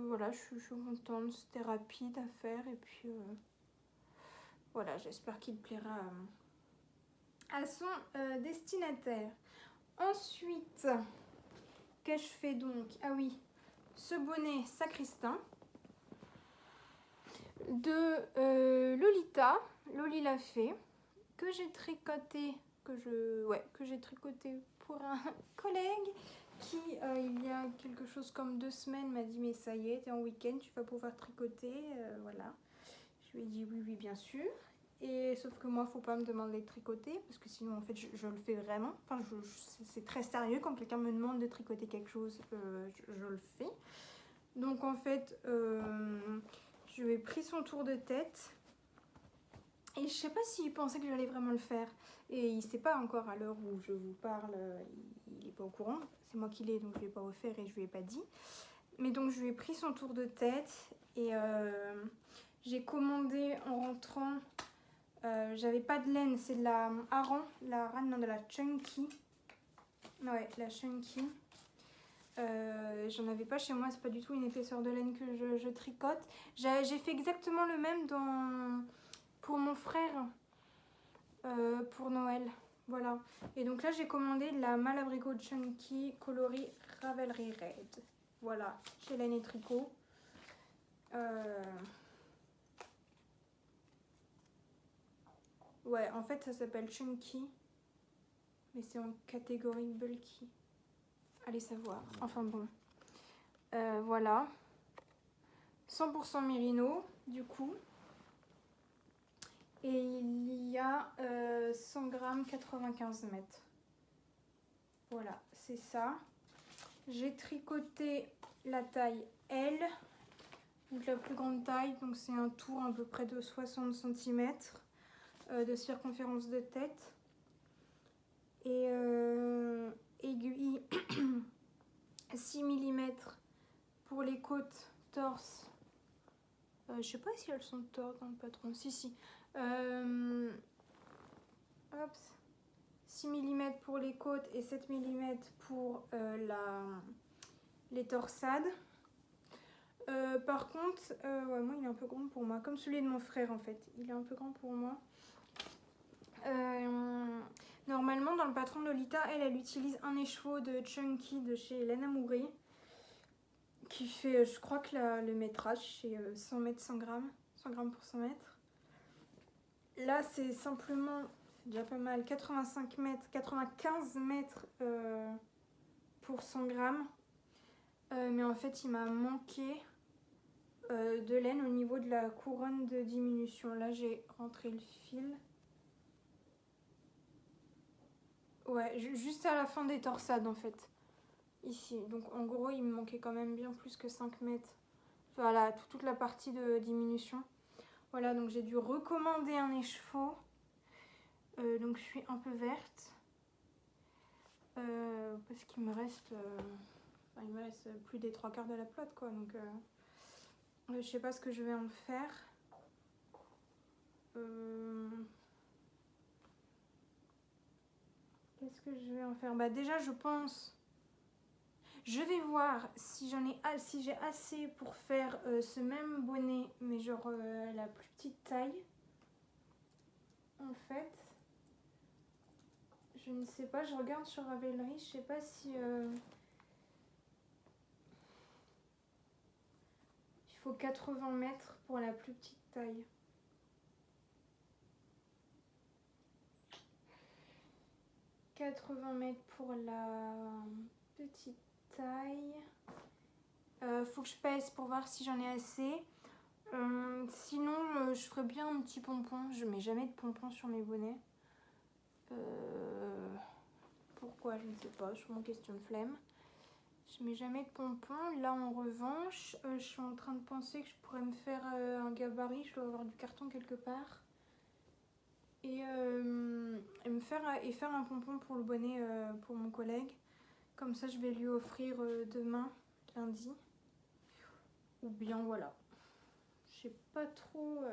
voilà, je suis contente, c'était rapide à faire et puis voilà, j'espère qu'il plaira à son destinataire. Ensuite, qu'ai-je fait donc? Ah oui, ce bonnet sacristain de Lolita, Loli l'a fait, que j'ai tricoté, que j'ai tricoté pour un collègue qui, il y a quelque chose comme 2 semaines, m'a dit mais ça y est, t'es en week-end, tu vas pouvoir tricoter, voilà. Je lui ai dit oui, oui, bien sûr. Et sauf que moi, faut pas me demander de tricoter parce que sinon, en fait, je le fais vraiment. Enfin, c'est très sérieux quand quelqu'un me demande de tricoter quelque chose, je le fais. Donc en fait, je lui ai pris son tour de tête. Et je sais pas s'il pensait que j'allais vraiment le faire. Et il sait pas encore à l'heure où je vous parle, il est pas au courant. C'est moi qui l'ai, donc je vais pas refaire et je lui ai pas dit. Mais donc je lui ai pris son tour de tête et j'ai commandé en rentrant. J'avais pas de laine, c'est de la hareng, de la chunky. Ouais, la chunky. J'en avais pas chez moi, c'est pas du tout une épaisseur de laine que je tricote. J'ai fait exactement le même pour mon frère pour Noël. Voilà. Et donc là, j'ai commandé de la Malabrigo Chunky coloris Ravelry Red. Voilà, chez Laine et Tricot. Ouais, en fait, ça s'appelle Chunky. Mais c'est en catégorie bulky. Allez savoir. Enfin bon. Voilà. 100% mérino, du coup. Et il y a 100 grammes, 95 mètres. Voilà, c'est ça. J'ai tricoté la taille L, donc la plus grande taille. Donc c'est un tour à peu près de 60 cm de circonférence de tête. Et aiguille 6 mm pour les côtes, torse. Je sais pas si elles sont torses dans le patron. Si, si. Hop. 6 mm pour les côtes et 7 mm pour les torsades. Par contre, ouais, moi il est un peu grand pour moi, comme celui de mon frère en fait. Il est un peu grand pour moi. Normalement, dans le patron de Lolita, elle utilise un écheveau de Chunky de chez Laine Amourée qui fait, je crois que le métrage c'est 100 mètres 100 grammes, 100 grammes pour 100 mètres. Là, c'est simplement, c'est déjà pas mal, 85 mètres, 95 mètres pour 100 grammes. Mais en fait, il m'a manqué de laine au niveau de la couronne de diminution. Là, j'ai rentré le fil. Ouais, juste à la fin des torsades en fait. Ici. Donc en gros, il me manquait quand même bien plus que 5 mètres. Voilà, toute la partie de diminution. Voilà, donc j'ai dû recommander un écheveau. Donc je suis un peu verte. Parce qu'il me reste... il me reste plus des 3/4 de la pelote quoi. Donc je sais pas ce que je vais en faire. Qu'est-ce que je vais en faire? Bah déjà je pense... Je vais voir si j'ai assez pour faire ce même bonnet, mais genre la plus petite taille. En fait, je ne sais pas, je regarde sur Ravelry, je sais pas si... il faut 80 mètres pour la plus petite taille. « 80 mètres pour la petite taille. Faut que je pèse pour voir si j'en ai assez. Sinon, je ferais bien un petit pompon. Je mets jamais de pompon sur mes bonnets. Pourquoi? Je ne sais pas. Sûrement question de flemme. Je mets jamais de pompon. Là, en revanche, je suis en train de penser que je pourrais me faire un gabarit. Je dois avoir du carton quelque part. Et faire un pompon pour le bonnet pour mon collègue. Comme ça, je vais lui offrir demain, lundi. Ou bien voilà. Je sais pas trop.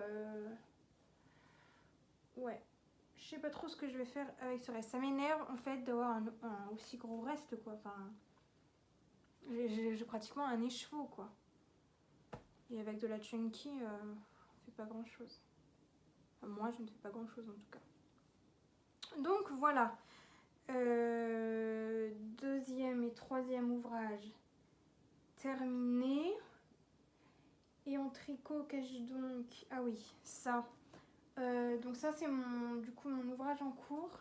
Ouais. je sais pas trop ce que je vais faire avec ce reste. Ça m'énerve en fait d'avoir un aussi gros reste quoi. Enfin, j'ai pratiquement un écheveau quoi. Et avec de la chunky, on fait pas grand chose. Enfin, moi je ne fais pas grand chose en tout cas. Donc voilà. Deuxième et troisième ouvrage terminé. Et en tricot, qu'ai-je donc? Ah oui, ça. Donc ça c'est du coup mon ouvrage en cours.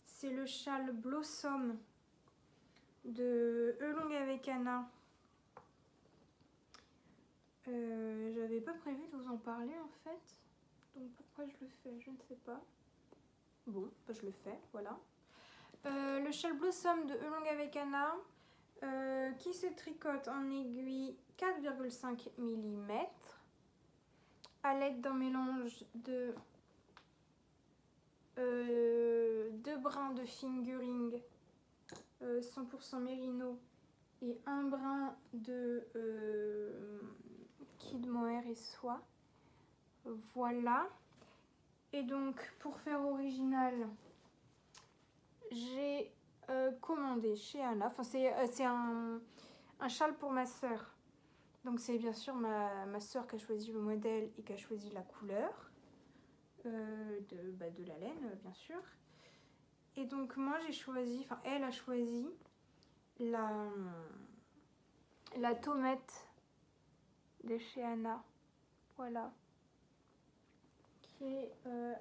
C'est le châle Blossom de Elong avec Anna. J'avais pas prévu de vous en parler en fait. Donc pourquoi je le fais, je ne sais pas. Bon, bah, je le fais, voilà. Le châle Blossom de Elong avec Anna qui se tricote en aiguille 4,5 mm à l'aide d'un mélange de 2 brins de fingering 100% mérino et un brin de kid mohair et soie. Voilà. Et donc pour faire original, j'ai commandé chez Anna. Enfin c'est un châle pour ma soeur. Donc c'est bien sûr ma soeur qui a choisi le modèle et qui a choisi la couleur de la laine bien sûr. Et donc moi j'ai choisi, enfin elle a choisi la tomate de chez Anna. Voilà. Qui est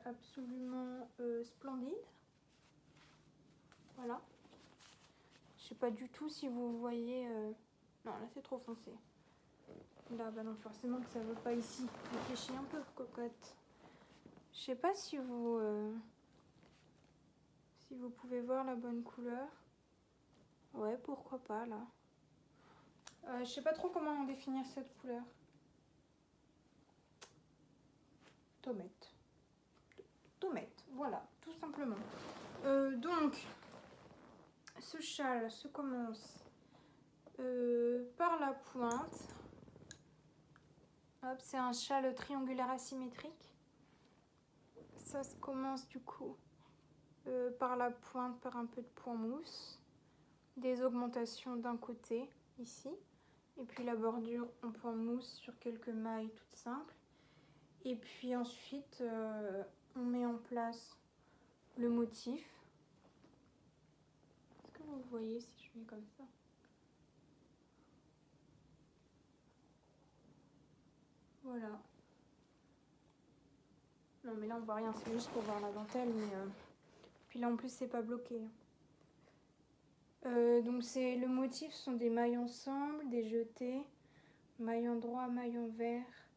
absolument splendide. Voilà. Je sais pas du tout si vous voyez... Non, là c'est trop foncé. Là, bah non, forcément que ça veut pas ici. Réfléchis un peu, cocotte. Je sais pas si vous pouvez voir la bonne couleur. Ouais, pourquoi pas, là. Je sais pas trop comment définir cette couleur. Tomate. Tomate, voilà, tout simplement. Donc, ce châle se commence par la pointe. Hop, c'est un châle triangulaire asymétrique. Ça se commence du coup par la pointe, par un peu de point mousse. Des augmentations d'un côté, ici. Et puis la bordure en point mousse sur quelques mailles toutes simples. Et puis ensuite, on met en place le motif. Est-ce que vous voyez si je mets comme ça? Voilà. Non mais là on voit rien, c'est juste pour voir la dentelle. Mais puis là en plus c'est pas bloqué. Donc le motif sont des mailles ensemble, des jetés, mailles en droit, mailles en vert,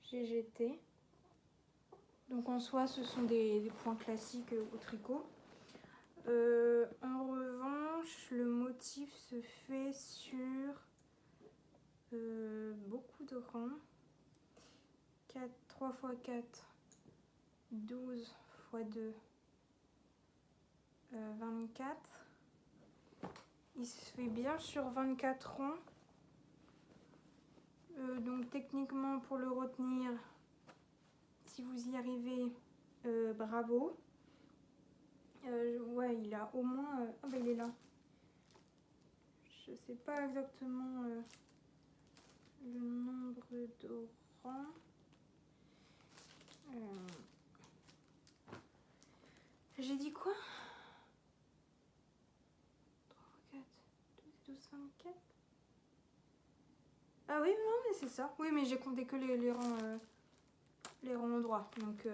GGT. Donc en soi ce sont des points classiques au tricot. En revanche, le motif se fait sur beaucoup de rangs. 3 x 4, 12 x 2, 24. Il se fait bien sur 24 rangs. Donc techniquement pour le retenir, si vous y arrivez, bravo. Ouais, il a au moins... Ah bah il est là. Je sais pas exactement le nombre de rangs. J'ai dit quoi? 3 x 4, 12, 24. Ah oui, non, mais c'est ça. Oui, mais j'ai compté que les rangs droits. Donc,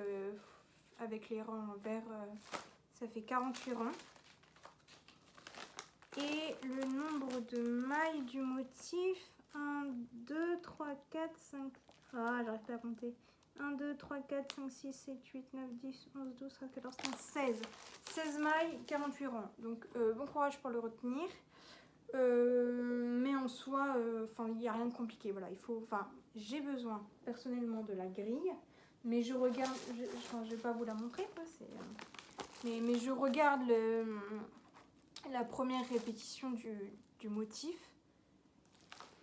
avec les rangs verts, ça fait 48 rangs. Et le nombre de mailles du motif, 1, 2, 3, 4, 5... Ah, j'arrive pas à compter. 1, 2, 3, 4, 5, 6, 7, 8, 9, 10, 11, 12, 13, 14, 15, 16. 16 mailles, 48 rangs. Donc, bon courage pour le retenir. Mais en soi, il n'y a rien de compliqué. Voilà, j'ai besoin personnellement de la grille, mais je regarde, je vais pas vous la montrer, quoi, mais je regarde la première répétition du motif,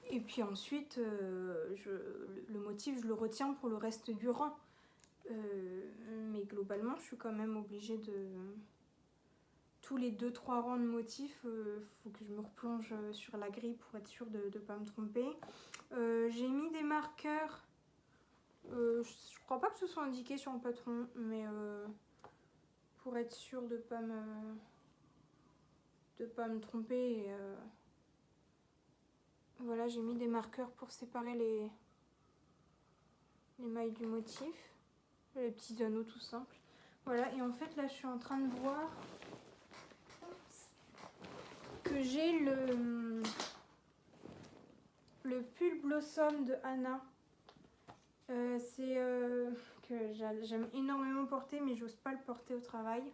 et puis ensuite, le motif, je le retiens pour le reste du rang. Mais globalement, je suis quand même obligée de... Tous les 2-3 rangs de motifs, faut que je me replonge sur la grille pour être sûre de ne pas me tromper. J'ai mis des marqueurs. Je crois pas que ce soit indiqué sur le patron, mais pour être sûre de pas me tromper. Voilà, j'ai mis des marqueurs pour séparer les mailles du motif, les petits anneaux tout simples. Voilà, et en fait là je suis en train de voir que j'ai le pull Blossom de Anna. C'est que j'aime énormément porter, mais j'ose pas le porter au travail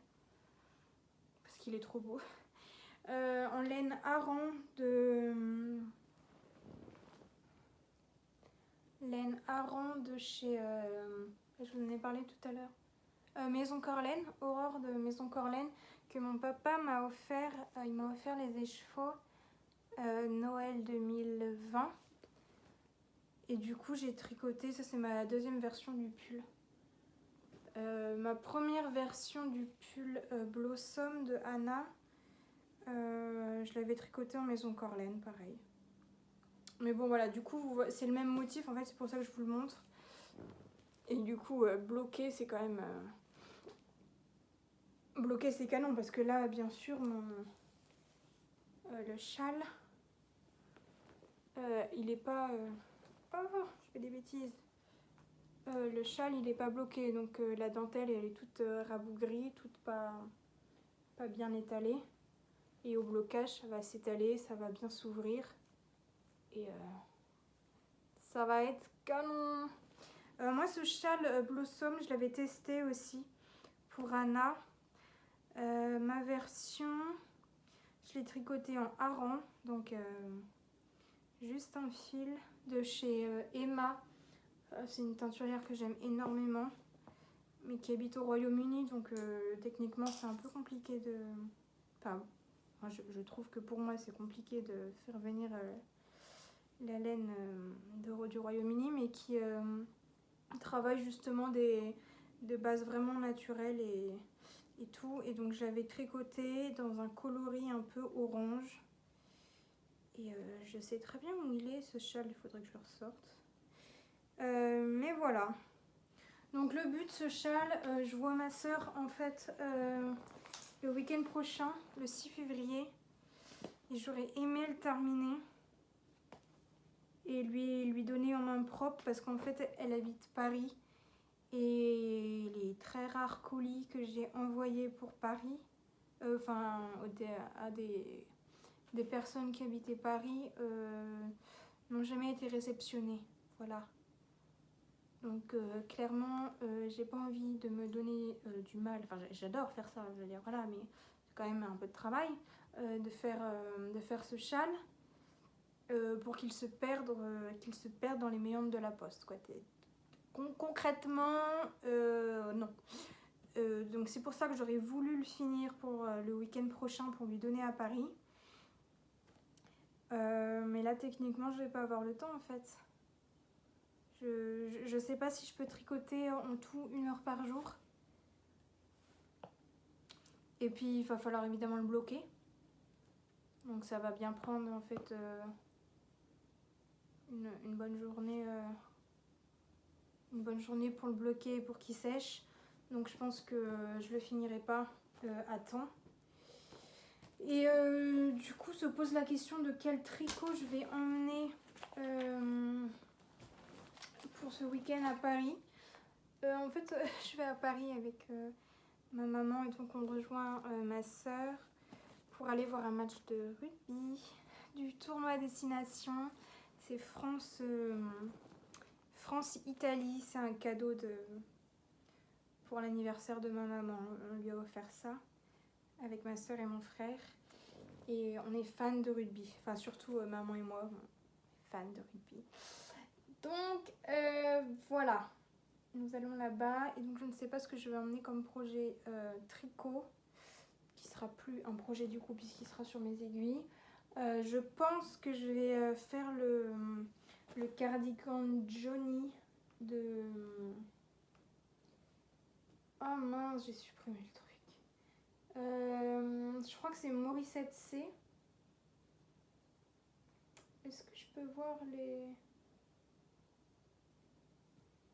parce qu'il est trop beau. En laine hareng de chez je vous en ai parlé tout à l'heure, Maison Corlaine, Aurore de Maison Corlaine, que mon papa m'a offert. Il m'a offert les écheveaux Noël 2020, et du coup j'ai tricoté. Ça, c'est ma deuxième version du pull. Ma première version du pull Blossom de Anna, je l'avais tricoté en Maison Corlaine, pareil. Mais bon, voilà, du coup, c'est le même motif, en fait, c'est pour ça que je vous le montre. Et du coup, bloqué, c'est quand même... bloqué, c'est canon, parce que là, bien sûr, le châle, il est pas... Oh, je fais des bêtises. Le châle, il est pas bloqué, donc la dentelle, elle est toute rabougrie, toute pas bien étalée. Et au blocage, ça va s'étaler, ça va bien s'ouvrir. Et ça va être canon. Moi, ce châle Blossom, je l'avais testé aussi pour Anna. Ma version, je l'ai tricoté en hareng, donc juste un fil de chez Emma. C'est une teinturière que j'aime énormément, mais qui habite au Royaume-Uni, donc techniquement c'est un peu compliqué de... Enfin, je trouve que pour moi c'est compliqué de faire venir la laine du Royaume-Uni, mais qui travaille justement de bases vraiment naturelles et tout. Et donc j'avais tricoté dans un coloris un peu orange. Et je sais très bien où il est ce châle, il faudrait que je le ressorte. Mais voilà. Donc le but de ce châle, je vois ma soeur en fait le week-end prochain, le 6 février. Et j'aurais aimé le terminer et lui donner en main propre, parce qu'en fait elle habite Paris. Et les très rares colis que j'ai envoyés pour Paris, à des personnes qui habitaient Paris, n'ont jamais été réceptionnés. Voilà. Donc clairement, j'ai pas envie de me donner du mal. Enfin, j'adore faire ça, je veux dire, voilà, mais c'est quand même un peu de travail de faire ce châle pour qu'il se perde dans les méandres de la poste, quoi. Concrètement, non. Donc c'est pour ça que j'aurais voulu le finir pour le week-end prochain pour lui donner à Paris. Mais là, techniquement, je vais pas avoir le temps en fait. Je sais pas si je peux tricoter en tout 1 heure par jour. Et puis, il va falloir évidemment le bloquer. Donc ça va bien prendre en fait une bonne journée. Une bonne journée pour le bloquer et pour qu'il sèche. Donc je pense que je le finirai pas à temps. Et du coup se pose la question de quel tricot je vais emmener pour ce week-end à Paris. En fait je vais à Paris avec ma maman, et donc on rejoint ma soeur pour aller voir un match de rugby du tournoi Destination. C'est France-Italie, c'est un cadeau pour l'anniversaire de ma maman. On lui a offert ça avec ma soeur et mon frère. Et on est fans de rugby. Enfin, surtout maman et moi, fans de rugby. Donc, voilà. Nous allons là-bas. Et donc, je ne sais pas ce que je vais emmener comme projet tricot, qui sera plus un projet du coup, puisqu'il sera sur mes aiguilles. Je pense que je vais faire le cardigan Johnny Oh mince, j'ai supprimé le truc. Je crois que c'est Morissette C. Est-ce que je peux voir les...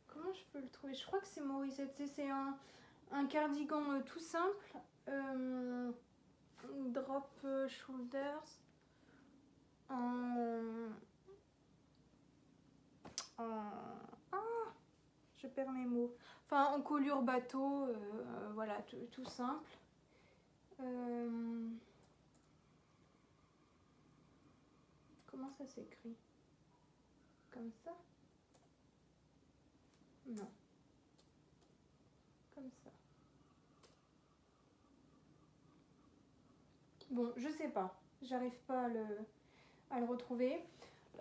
Comment je peux le trouver? Je crois que c'est Morissette C. C'est un cardigan tout simple. Drop shoulders. Ah, je perds mes mots. Enfin, en colure bateau. Voilà, tout simple. Comment ça s'écrit? Comme ça? Non. Comme ça. Bon, je sais pas. J'arrive pas à le retrouver.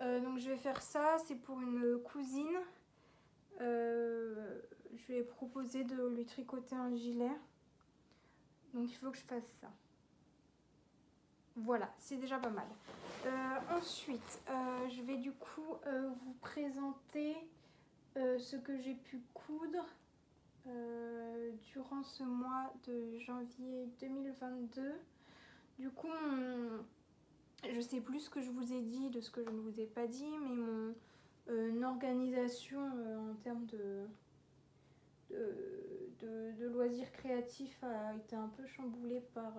Donc je vais faire ça. C'est pour une cousine. Je lui ai proposé de lui tricoter un gilet. Donc il faut que je fasse ça. Voilà, c'est déjà pas mal. Ensuite, je vais du coup vous présenter ce que j'ai pu coudre durant ce mois de janvier 2022. Du coup, je sais plus ce que je vous ai dit de ce que je ne vous ai pas dit, mais mon organisation en termes de loisirs créatifs a été un peu chamboulée par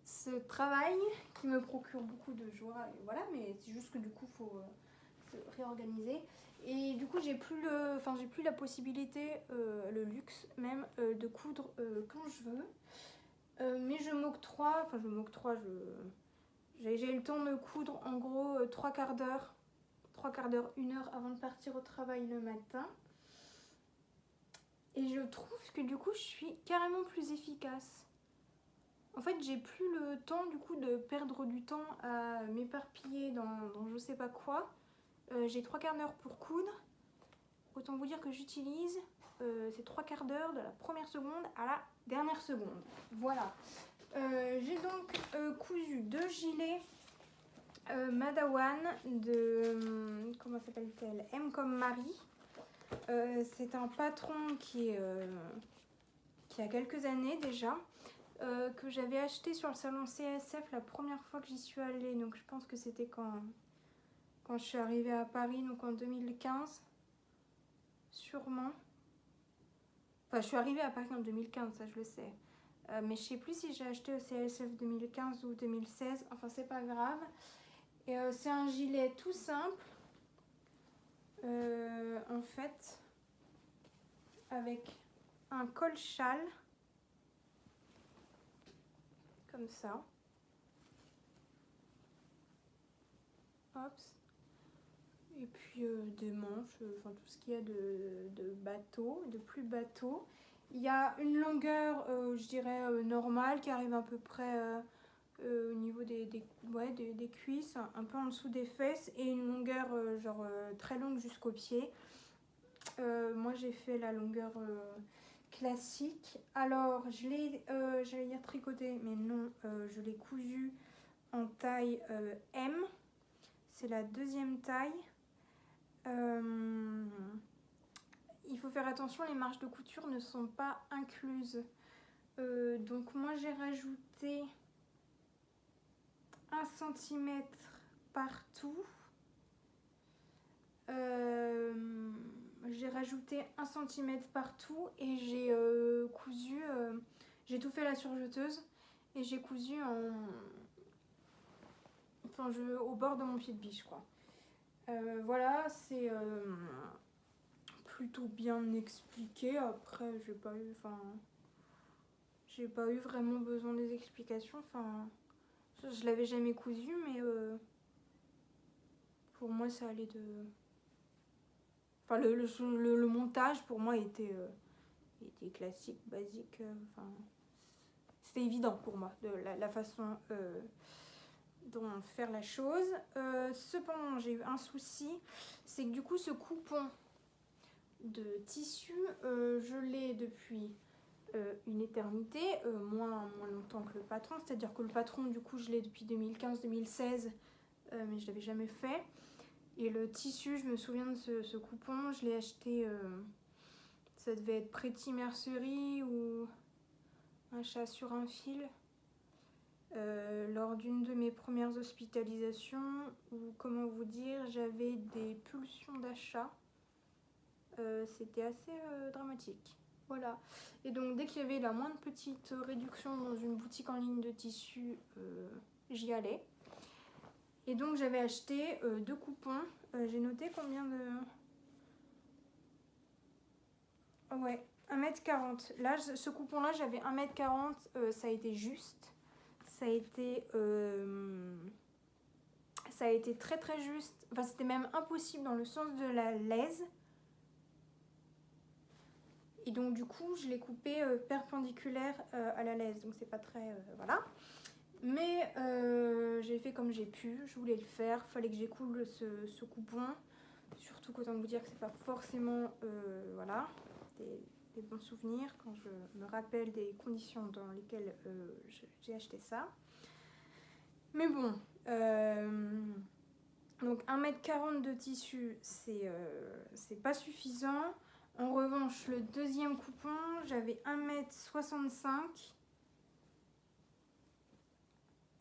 ce travail qui me procure beaucoup de joie. Et voilà, mais c'est juste que du coup, il faut se réorganiser. Et du coup, j'ai plus la possibilité, le luxe même, de coudre quand je veux. Mais je m'octroie, j'ai le temps de coudre en gros 3/4 d'heure, 1 heure avant de partir au travail le matin. Et je trouve que du coup, je suis carrément plus efficace. En fait, j'ai plus le temps du coup de perdre du temps à m'éparpiller dans je sais pas quoi. J'ai 3/4 d'heure pour coudre. Autant vous dire que j'utilise ces 3/4 d'heure de la première seconde à la dernière seconde. Voilà. J'ai donc cousu 2 gilets Madawan de... comment s'appelle-t-elle? M comme Marie. C'est un patron qui a quelques années déjà. Que j'avais acheté sur le salon CSF la première fois que j'y suis allée. Donc je pense que c'était quand je suis arrivée à Paris, donc en 2015. Sûrement. Enfin, je suis arrivée à Paris en 2015, ça je le sais. Mais je sais plus si j'ai acheté au CSF 2015 ou 2016. Enfin, c'est pas grave. Et c'est un gilet tout simple. En fait, avec un col châle. Comme ça. Hop. Et puis des manches, enfin tout ce qu'il y a de bateau, de plus bateau. Il y a une longueur, je dirais, normale qui arrive à peu près au niveau des cuisses, un peu en dessous des fesses, et une longueur très longue jusqu'aux pieds. Moi j'ai fait la longueur classique. Alors je l'ai, j'allais dire tricoté, mais non, je l'ai cousu en taille M. C'est la 2e taille. Il faut faire attention, les marges de couture ne sont pas incluses. Donc moi j'ai rajouté 1 cm partout. J'ai rajouté 1 cm partout et j'ai cousu, j'ai tout fait à la surjeteuse et j'ai cousu au bord de mon pied de biche, quoi. Voilà, c'est plutôt bien expliqué. Après, j'ai pas eu vraiment besoin des explications. Enfin, je l'avais jamais cousu, mais pour moi, ça allait de... Enfin, le montage, pour moi, était classique, basique. Enfin, c'était évident pour moi, de la façon dont faire la chose. Cependant, j'ai eu un souci, c'est que du coup, ce coupon de tissu, je l'ai depuis une éternité, moins longtemps que le patron. C'est-à-dire que le patron, du coup, je l'ai depuis 2015-2016, mais je l'avais jamais fait. Et le tissu, je me souviens de ce coupon, je l'ai acheté, Ça devait être Pretty Mercerie ou un chat sur un fil. Lors d'une de mes premières hospitalisations, ou comment vous dire, j'avais des pulsions d'achat. C'était assez dramatique. Voilà. Et donc dès qu'il y avait la moindre petite réduction dans une boutique en ligne de tissus, j'y allais. Et donc j'avais acheté 2 coupons. J'ai noté combien de... Oh ouais, 1,40 m. Là, ce coupon-là, j'avais 1,40 m. Ça a été juste. Ça a été très très juste. Enfin, c'était même impossible dans le sens de la lèse. Et donc du coup, je l'ai coupé perpendiculaire à la lèse. Donc c'est pas très... voilà. Mais j'ai fait comme j'ai pu. Je voulais le faire. Fallait que j'écoule ce coupon. Surtout qu'autant vous dire que c'est pas forcément... voilà. Des bons souvenirs quand je me rappelle des conditions dans lesquelles j'ai acheté ça. Mais bon, donc 1,40 m de tissu, c'est pas suffisant. En revanche, le deuxième coupon, j'avais 1,65 m.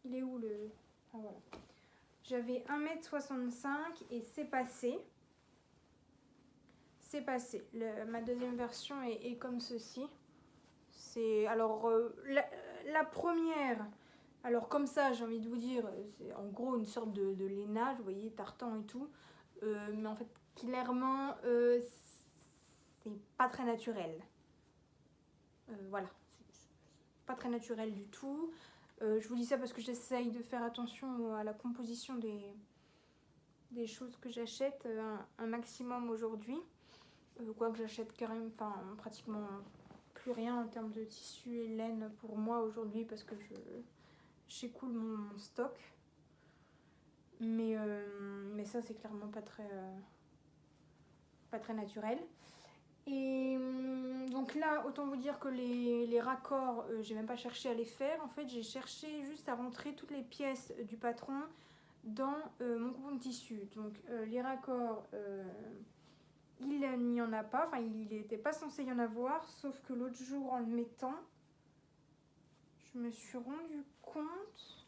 Il est où le... Ah voilà. J'avais 1,65 m et c'est passé. C'est passé. Ma deuxième version est comme ceci. C'est alors la première. Alors comme ça, j'ai envie de vous dire, c'est en gros une sorte de lainage, vous voyez, tartan et tout. Mais en fait, clairement, c'est pas très naturel. Voilà, c'est pas très naturel du tout. Je vous dis ça parce que j'essaye de faire attention à la composition des choses que j'achète un maximum aujourd'hui. Quoique j'achète carrément, enfin pratiquement plus rien en termes de tissu et laine pour moi aujourd'hui parce que j'écoule mon stock. Mais ça c'est clairement pas très naturel. Et donc là, autant vous dire que les raccords, j'ai même pas cherché à les faire. En fait, j'ai cherché juste à rentrer toutes les pièces du patron dans mon coupon de tissu. Donc les raccords... il n'y en a pas, enfin il n'était pas censé y en avoir, sauf que l'autre jour en le mettant, je me suis rendu compte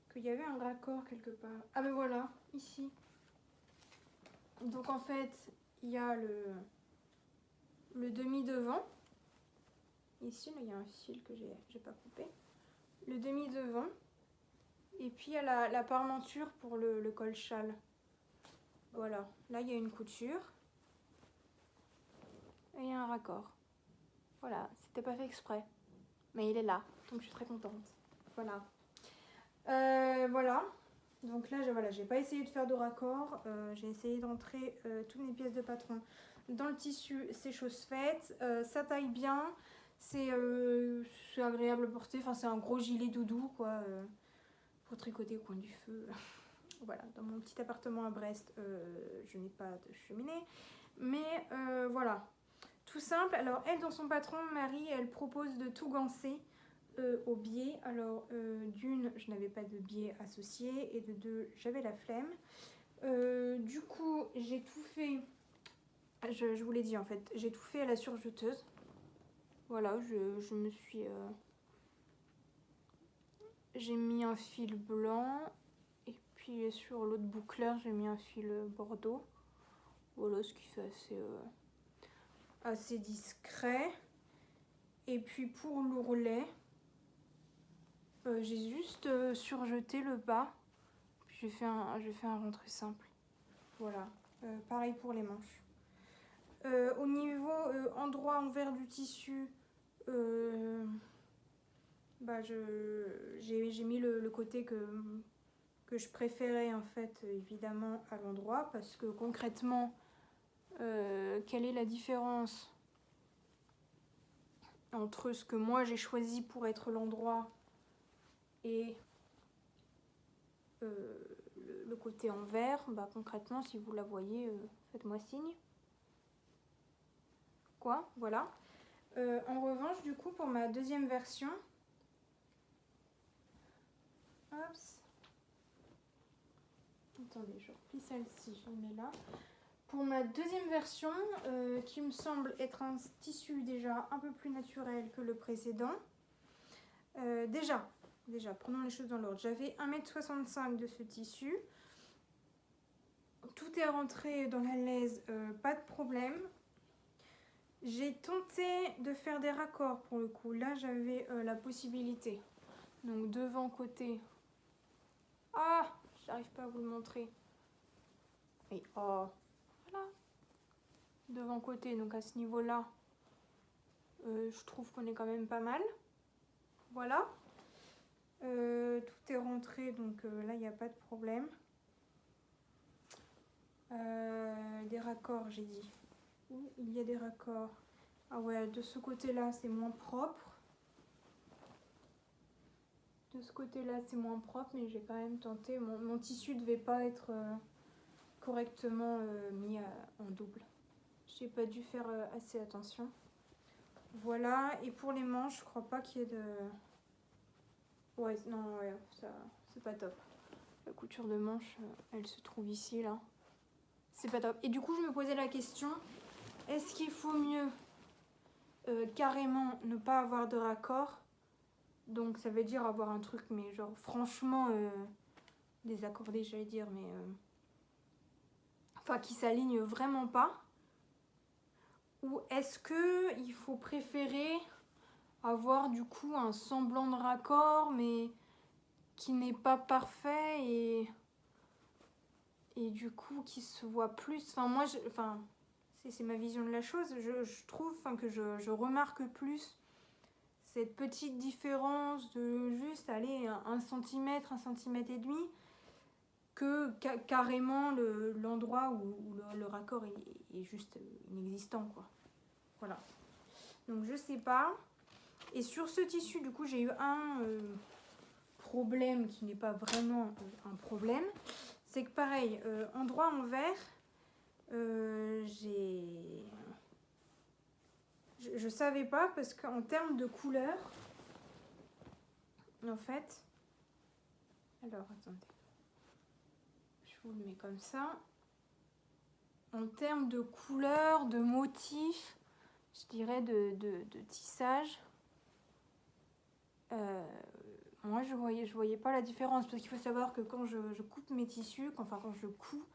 qu'il y avait un raccord quelque part. Ah ben voilà, ici. Donc en fait, il y a le demi-devant. Ici, là, il y a un fil que j'ai pas coupé. Le demi-devant. Et puis il y a la parmenture pour le col-châle. Voilà, là il y a une couture. Et il y a un raccord. Voilà, c'était pas fait exprès. Mais il est là, donc je suis très contente. Voilà. Voilà. Donc là, j'ai pas essayé de faire de raccord. J'ai essayé d'entrer toutes mes pièces de patron dans le tissu. C'est chose faite. Ça taille bien. C'est agréable à porter. Enfin, c'est un gros gilet doudou, quoi. Pour tricoter au coin du feu. Voilà, dans mon petit appartement à Brest, je n'ai pas de cheminée. Mais voilà. Tout simple. Alors, elle, dans son patron, Marie, elle propose de tout gancer au biais. Alors, d'une, je n'avais pas de biais associé. Et de deux, j'avais la flemme. Du coup, j'ai tout fait. Je vous l'ai dit, en fait. J'ai tout fait à la surjeteuse. Voilà, je me suis... j'ai mis un fil blanc. Et puis, sur l'autre boucleur, j'ai mis un fil bordeaux. Voilà, ce qui fait assez discret. Et puis pour l'ourlet, j'ai juste surjeté le bas. Puis j'ai fait un rentré simple. Voilà. Pareil pour les manches. Au niveau endroit envers du tissu, j'ai mis le côté que je préférais en fait évidemment à l'endroit parce que concrètement, quelle est la différence entre ce que moi j'ai choisi pour être l'endroit et le côté envers? Bah, concrètement, si vous la voyez, faites-moi signe. Quoi, voilà. En revanche, du coup, pour ma deuxième version, attendez, je replie celle-ci, je la mets là. Pour ma deuxième version, qui me semble être un tissu déjà un peu plus naturel que le précédent, déjà, prenons les choses dans l'ordre. J'avais 1,65 m de ce tissu. Tout est rentré dans la laise, pas de problème. J'ai tenté de faire des raccords pour le coup. Là, j'avais la possibilité. Donc devant, côté. Ah, j'arrive pas à vous le montrer. Et oh, voilà. Devant, côté, donc à ce niveau-là, je trouve qu'on est quand même pas mal. Voilà. Tout est rentré, donc là, il n'y a pas de problème. Des raccords, j'ai dit. Il y a des raccords. Ah ouais, de ce côté-là, c'est moins propre. De ce côté-là, c'est moins propre, mais j'ai quand même tenté. Mon tissu ne devait pas être correctement mis en double. J'ai pas dû faire assez attention. Voilà, et pour les manches, je crois pas qu'il y ait de... Ouais, non, ouais, ça, c'est pas top. La couture de manche, elle se trouve ici, là. C'est pas top. Et du coup, je me posais la question, est-ce qu'il faut mieux carrément ne pas avoir de raccord? Donc, ça veut dire avoir un truc, mais genre, franchement, désaccordé, j'allais dire, mais... Enfin, qui s'aligne vraiment pas. Ou est-ce qu'il faut préférer avoir du coup un semblant de raccord, mais qui n'est pas parfait et du coup qui se voit plus. Enfin, moi, c'est ma vision de la chose. Je trouve que je remarque plus cette petite différence de juste aller 1 cm, 1 cm et demi, que carrément l'endroit où le raccord est juste inexistant, quoi. Voilà. Donc je sais pas. Et sur ce tissu, du coup, j'ai eu un problème qui n'est pas vraiment un problème. C'est que pareil, endroit envers, je savais pas parce qu'en termes de couleur, en fait, alors attendez, je vous le mets comme ça. En termes de couleur, de motif, je dirais de tissage, moi je voyais pas la différence, parce qu'il faut savoir que quand je coupe mes tissus, quand je couds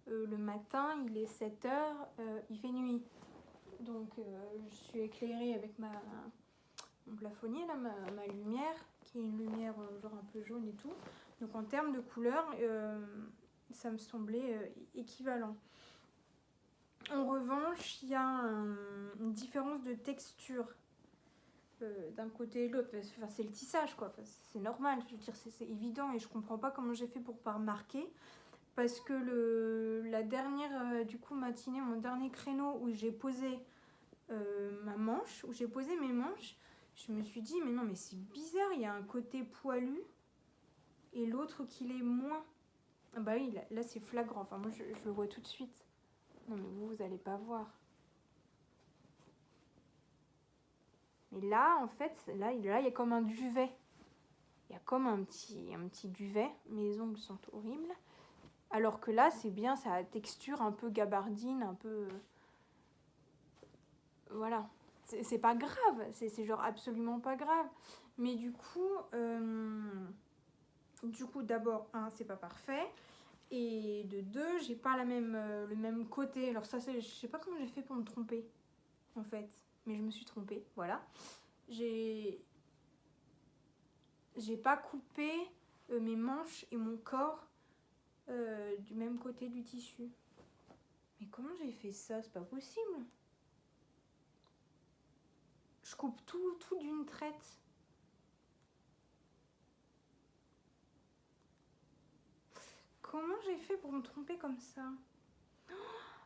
le matin, il est 7 h, il fait nuit. Donc je suis éclairée avec mon plafonnier, là, ma lumière, qui est une lumière genre un peu jaune et tout. Donc en termes de couleur, ça me semblait équivalent. En revanche, il y a une différence de texture d'un côté et de l'autre. Enfin, c'est le tissage, quoi. Enfin, c'est normal, je veux dire, c'est évident et je comprends pas comment j'ai fait pour pas remarquer. Parce que la dernière du coup matinée, mon dernier créneau où j'ai posé ma manche, où j'ai posé mes manches, je me suis dit mais non mais c'est bizarre, il y a un côté poilu et l'autre qui l'est moins. Ah bah oui, là c'est flagrant, enfin moi je le vois tout de suite. Non mais vous allez pas voir. Mais là en fait, là il y a comme un duvet. Il y a comme un petit duvet, mes ongles sont horribles. Alors que là c'est bien, ça a texture un peu gabardine, un peu... Voilà, c'est pas grave, c'est genre absolument pas grave. Mais du coup d'abord, c'est pas parfait. Et de deux, j'ai pas le même côté. Alors ça, je sais pas comment j'ai fait pour me tromper, en fait. Mais je me suis trompée, voilà. J'ai pas coupé mes manches et mon corps du même côté du tissu. Mais comment j'ai fait ça? C'est pas possible. Je coupe tout d'une traite. Comment j'ai fait pour me tromper comme ça? Oh,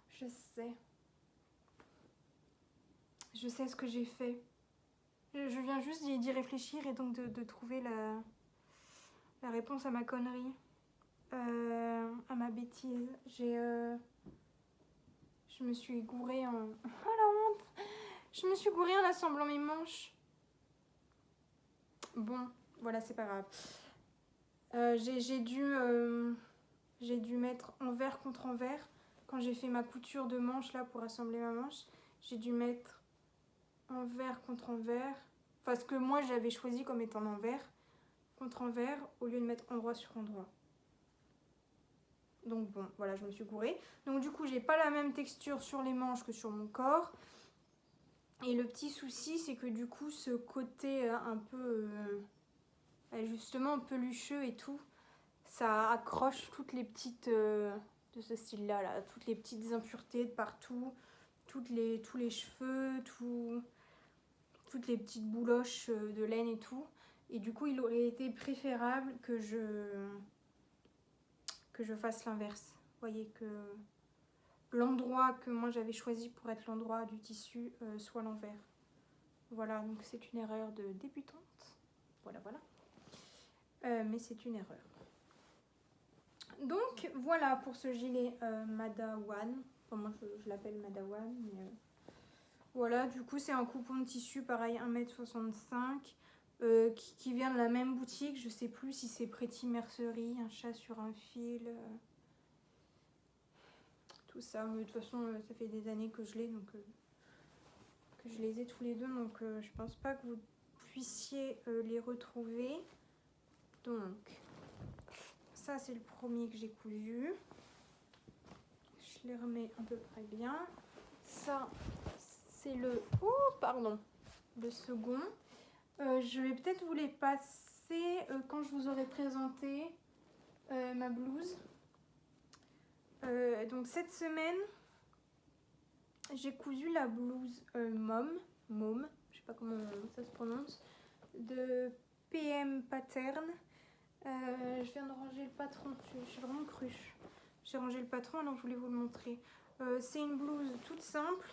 je sais. Je sais ce que j'ai fait. Je viens juste d'y réfléchir et donc de trouver la réponse à ma connerie. À ma bêtise. Je me suis gourée en... Oh la honte! Je me suis gourée en assemblant mes manches. Bon, voilà, c'est pas grave. J'ai dû mettre envers contre envers. quand j'ai fait ma couture de manche là pour assembler ma manche, j'ai dû mettre envers contre envers. Enfin, ce que moi j'avais choisi comme étant l'envers contre envers au lieu de mettre endroit sur endroit. Donc bon, voilà, je me suis gourée. Donc du coup, j'ai pas la même texture sur les manches que sur mon corps. Et le petit souci, c'est que du coup, ce côté un peu justement pelucheux et tout, ça accroche toutes les petites de ce style-là, là, toutes les petites impuretés de partout, tous les cheveux, toutes les petites bouloches de laine et tout. Et du coup, il aurait été préférable que je fasse l'inverse. Vous voyez que l'endroit que moi j'avais choisi pour être l'endroit du tissu soit l'envers. Voilà, donc c'est une erreur de débutante. Voilà, voilà. Mais c'est une erreur. Donc voilà pour ce gilet Madawan. Enfin, moi je l'appelle Madawan. Mais, voilà, du coup c'est un coupon de tissu pareil 1,65 m qui vient de la même boutique. Je sais plus si c'est Pretty Mercerie, un chat sur un fil. Tout ça, mais de toute façon ça fait des années que je l'ai, donc que je les ai tous les deux, donc je pense pas que vous puissiez les retrouver. Donc ça c'est le premier que j'ai cousu, je les remets à peu près bien. Ça c'est le le second. Je vais peut-être vous les passer quand je vous aurai présenté ma blouse. Donc cette semaine j'ai cousu la blouse Mom, je sais pas comment ça se prononce, de PM Pattern. Je viens de ranger le patron, je suis vraiment cruche. J'ai rangé le patron, alors je voulais vous le montrer. C'est une blouse toute simple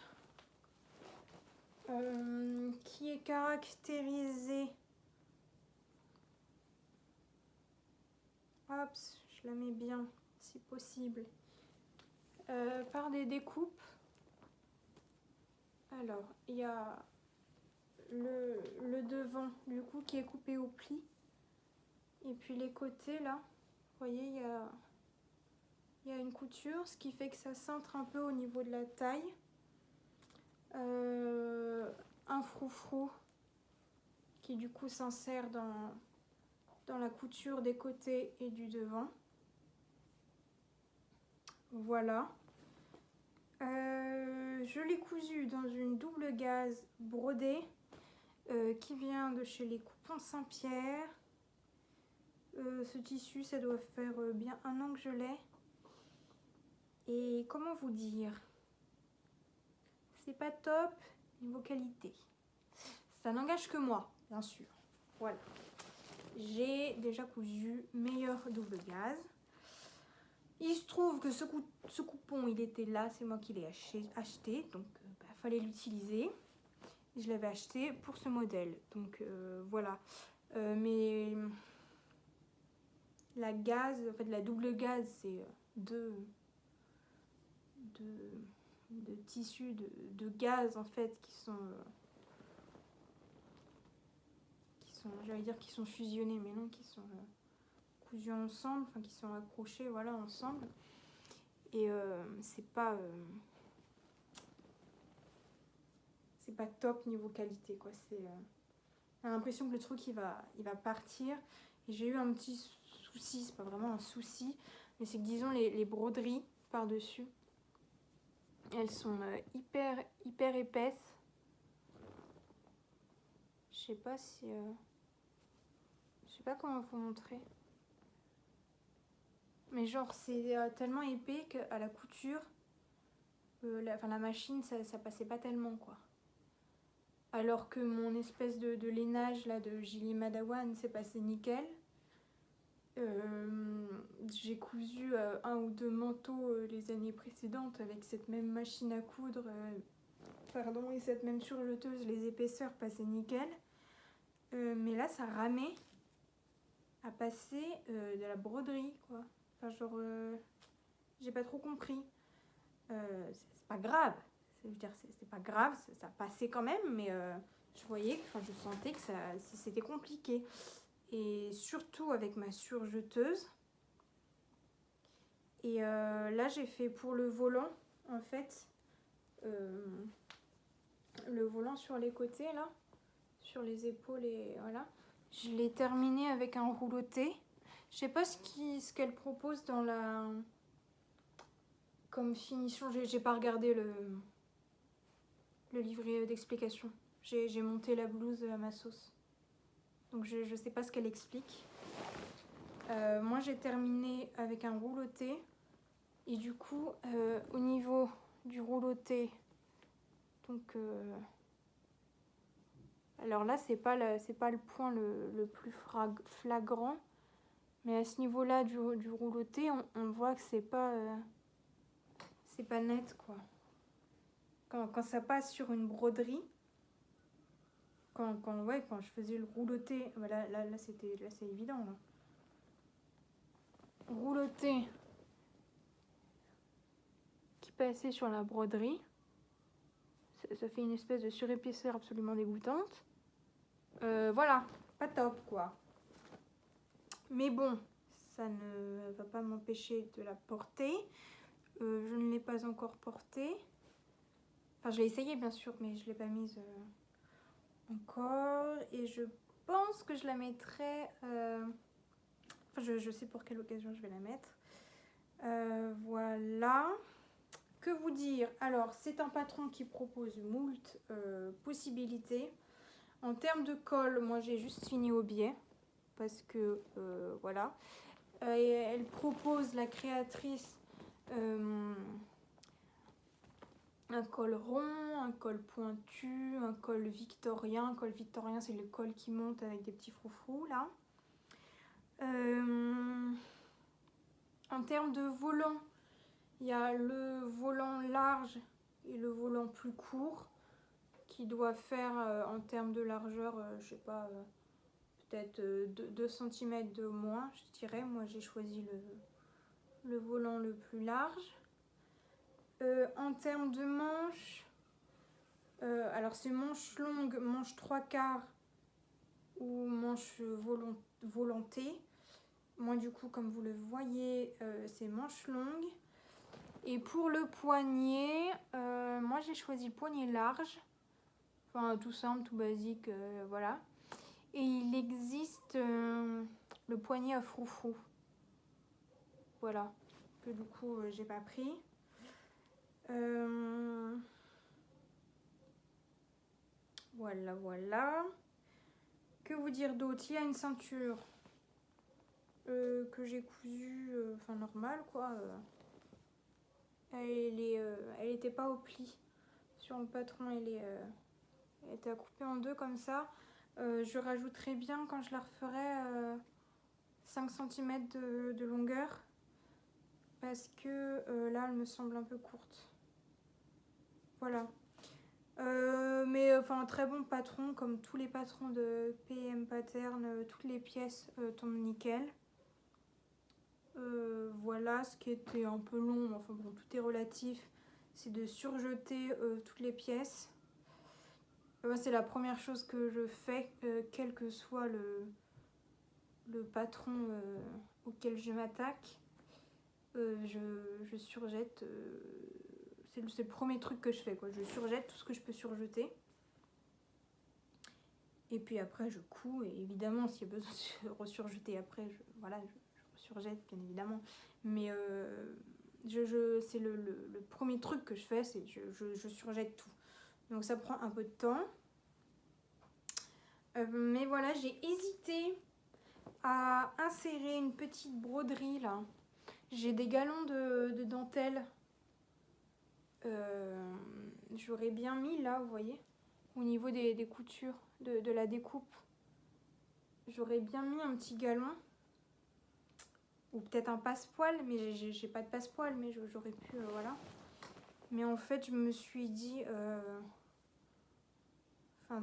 qui est caractérisée. Hop, je la mets bien si possible. Par des découpes. Alors, il y a le devant du coup qui est coupé au pli. Et puis les côtés là, vous voyez, il y a une couture, ce qui fait que ça centre un peu au niveau de la taille. Un froufrou qui du coup s'insère dans la couture des côtés et du devant. Voilà. Je l'ai cousu dans une double gaze brodée qui vient de chez les Coupons Saint-Pierre. Ce tissu, ça doit faire bien 1 an que je l'ai. Et comment vous dire, c'est pas top niveau qualité. Ça n'engage que moi, bien sûr. Voilà. J'ai déjà cousu meilleur double gaze. Il se trouve que ce coupon, il était là, c'est moi qui l'ai acheté, donc fallait l'utiliser. Je l'avais acheté pour ce modèle, donc voilà. Mais la gaze, en fait la double gaze, c'est deux tissus de gaze en fait qui sont j'allais dire qui sont fusionnés, mais non, qui sont cousus ensemble, enfin qui sont accrochés, voilà, ensemble. Et c'est pas top niveau qualité, quoi. J'ai l'impression que le truc il va partir. Et j'ai eu un petit souci, c'est pas vraiment un souci, mais c'est que disons les broderies par dessus, elles sont hyper épaisses. Je sais pas si je sais pas comment vous montrer, mais genre c'est tellement épais qu'à la couture la machine ça passait pas tellement, quoi. Alors que mon espèce de lainage là de gilet Madawan c'est passé nickel. J'ai cousu 1 ou 2 manteaux les années précédentes avec cette même machine à coudre et cette même surjeteuse, les épaisseurs passaient nickel. Mais là ça ramait à passer de la broderie, quoi. Enfin genre j'ai pas trop compris. C'est pas grave, je veux dire c'est pas grave, ça passait quand même, mais je voyais, je sentais que c'était compliqué. Et surtout avec ma surjeteuse. Et là j'ai fait pour le volant en fait, le volant sur les côtés là, sur les épaules et voilà. Je l'ai terminé avec un rouleauté. Je sais pas ce qu'elle propose dans la comme finition. J'ai pas regardé le livret d'explication. J'ai monté la blouse à ma sauce. Donc je sais pas ce qu'elle explique. Moi j'ai terminé avec un rouleauté. Et du coup, au niveau du rouleauté, donc alors là c'est pas le point le plus flagrant, mais à ce niveau-là du rouleauté, on voit que c'est pas net quoi. Quand ça passe sur une broderie, quand je faisais le rouleauté, là c'est évident là. Rouleauté qui passait sur la broderie, ça fait une espèce de surépaisseur absolument dégoûtante. Voilà, pas top quoi. Mais bon, ça ne va pas m'empêcher de la porter. Je ne l'ai pas encore portée. Enfin, je l'ai essayé bien sûr, mais je ne l'ai pas mise encore. Et je pense que je la mettrai... Enfin, je sais pour quelle occasion je vais la mettre. Voilà. Que vous dire? Alors, c'est un patron qui propose moult possibilités. En termes de col, moi j'ai juste fini au biais. Parce que, voilà. Et elle propose, la créatrice, un col rond, un col pointu, un col victorien. Un col victorien, c'est le col qui monte avec des petits froufrous, là. En termes de volant, il y a le volant large et le volant plus court qui doit faire, en termes de largeur, je sais pas, peut-être 2 cm de moins, je dirais. Moi, j'ai choisi le volant le plus large. En termes de manches, alors c'est manche longue, manche 3/4 ou manche volantée. Moi du coup, comme vous le voyez, c'est manche longue. Et pour le poignet, moi j'ai choisi le poignet large. Enfin tout simple, tout basique, voilà. Et il existe le poignet à froufrou. Voilà, que du coup j'ai pas pris. Voilà. Que vous dire d'autre? Il y a une ceinture que j'ai cousue, enfin normale quoi. Elle était pas au pli sur le patron. Elle était à couper en deux comme ça. Je rajouterai bien quand je la referai 5 cm de longueur. Parce que là elle me semble un peu courte. Voilà. Mais enfin très bon patron, comme tous les patrons de PM Pattern, toutes les pièces tombent nickel. Voilà, ce qui était un peu long, enfin bon, tout est relatif, c'est de surjeter toutes les pièces. C'est la première chose que je fais, quel que soit le patron auquel je m'attaque. Je surjette, c'est le premier truc que je fais, quoi. Je surjette tout ce que je peux surjeter. Et puis après je couds, et évidemment s'il y a besoin de resurjeter après, je surjette bien évidemment. Mais c'est le premier truc que je fais, c'est je surjette tout. Donc ça prend un peu de temps. Mais voilà, j'ai hésité à insérer une petite broderie là. J'ai des galons de dentelle. J'aurais bien mis là, vous voyez, au niveau des coutures, de la découpe. J'aurais bien mis un petit galon. Ou peut-être un passepoil, mais j'ai pas de passepoil, mais j'aurais pu, voilà. Mais en fait, je me suis dit,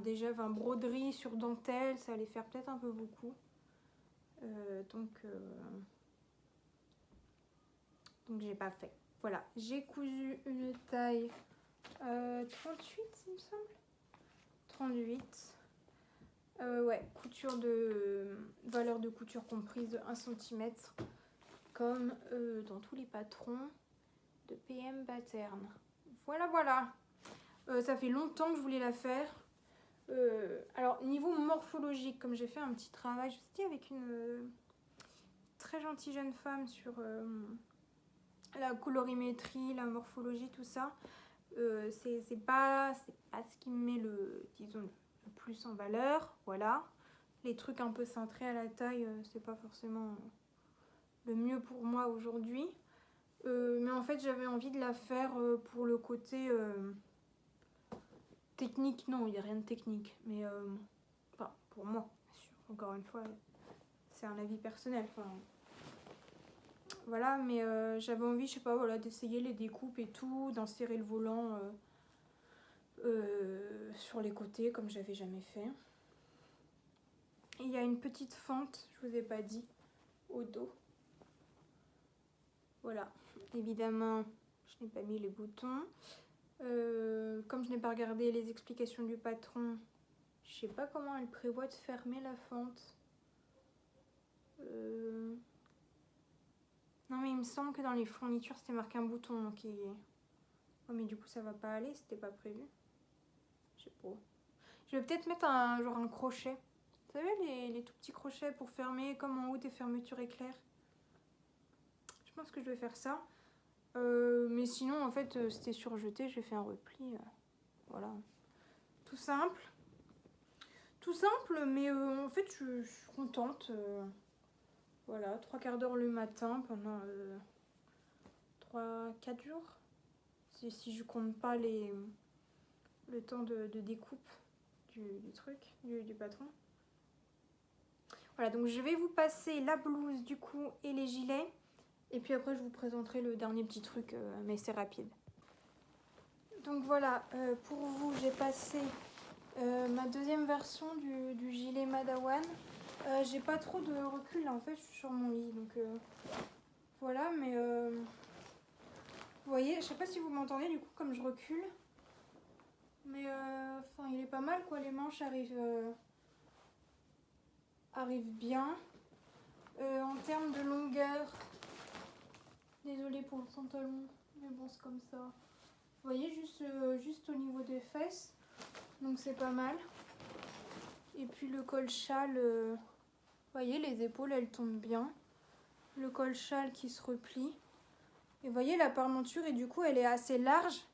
déjà, broderie sur dentelle, ça allait faire peut-être un peu beaucoup. Donc j'ai pas fait. Voilà, j'ai cousu une taille 38, il me semble. 38. Ouais, couture valeur de couture comprise de 1 cm. comme dans tous les patrons de PM Pattern. Voilà, voilà. Ça fait longtemps que je voulais la faire. Alors, niveau morphologique, comme j'ai fait un petit travail, je me suis dit avec une très gentille jeune femme sur la colorimétrie, la morphologie, tout ça, c'est pas ce qui me met disons, le plus en valeur. Voilà. Les trucs un peu cintrés à la taille, c'est pas forcément le mieux pour moi aujourd'hui. Mais en fait, j'avais envie de la faire pour le côté technique. Non, il n'y a rien de technique. Mais enfin, pour moi, bien sûr. Encore une fois, c'est un avis personnel. Enfin, voilà, mais j'avais envie, je sais pas, voilà, d'essayer les découpes et tout, d'insérer le volant sur les côtés, comme j'avais jamais fait. Et il y a une petite fente, je vous ai pas dit, au dos. Voilà, évidemment, je n'ai pas mis les boutons. Comme je n'ai pas regardé les explications du patron, je sais pas comment elle prévoit de fermer la fente. Non mais il me semble que dans les fournitures c'était marqué un bouton. Donc oh mais du coup ça va pas aller, c'était pas prévu. Je sais pas. Je vais peut-être mettre genre un crochet. Vous savez les tout petits crochets pour fermer comme en haut des fermetures éclairs. Je pense que je vais faire ça. Mais sinon en fait c'était surjeté, j'ai fait un repli. Voilà. Tout simple. Tout simple, mais en fait je suis contente. Voilà, 3/4 d'heure le matin pendant 3-4 jours. Si je compte pas le temps de découpe du truc, du patron. Voilà, donc je vais vous passer la blouse du coup et les gilets. Et puis après je vous présenterai le dernier petit truc, mais c'est rapide. Donc voilà, pour vous j'ai passé ma deuxième version du gilet Madawan. J'ai pas trop de recul là, en fait je suis sur mon lit. Donc voilà, mais vous voyez, je sais pas si vous m'entendez du coup comme je recule. Mais enfin il est pas mal quoi, les manches arrivent bien. En termes de longueur, désolée pour le pantalon, mais bon c'est comme ça. Vous voyez juste au niveau des fesses, donc c'est pas mal. Et puis le col châle, vous voyez les épaules elles tombent bien. Le col châle qui se replie. Et vous voyez la parmenture et du coup elle est assez large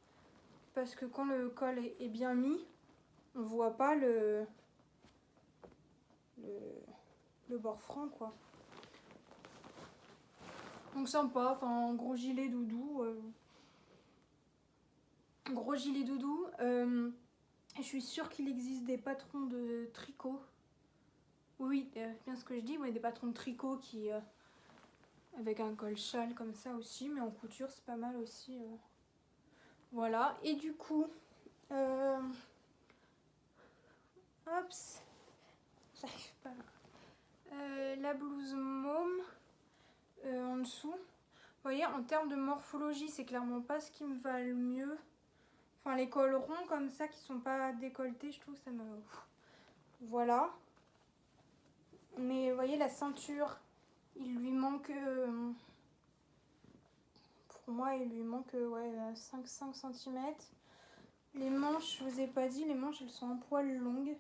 parce que quand le col est bien mis, on voit pas le bord franc quoi. Donc sympa, enfin gros gilet doudou. Gros gilet doudou. Je suis sûre qu'il existe des patrons de tricot. Oui, bien ce que je dis, ouais, des patrons de tricot qui avec un col châle comme ça aussi, mais en couture c'est pas mal aussi. Voilà, et du coup, Ops, j'arrive pas. La blouse môme en dessous. Vous voyez, en termes de morphologie, c'est clairement pas ce qui me va le mieux. Enfin, les cols ronds comme ça qui sont pas décolletés, je trouve que ça me... Voilà. Mais vous voyez, la ceinture, il lui manque... pour moi, il lui manque ouais, 5 cm. Les manches, je vous ai pas dit, les manches, elles sont un poil longues.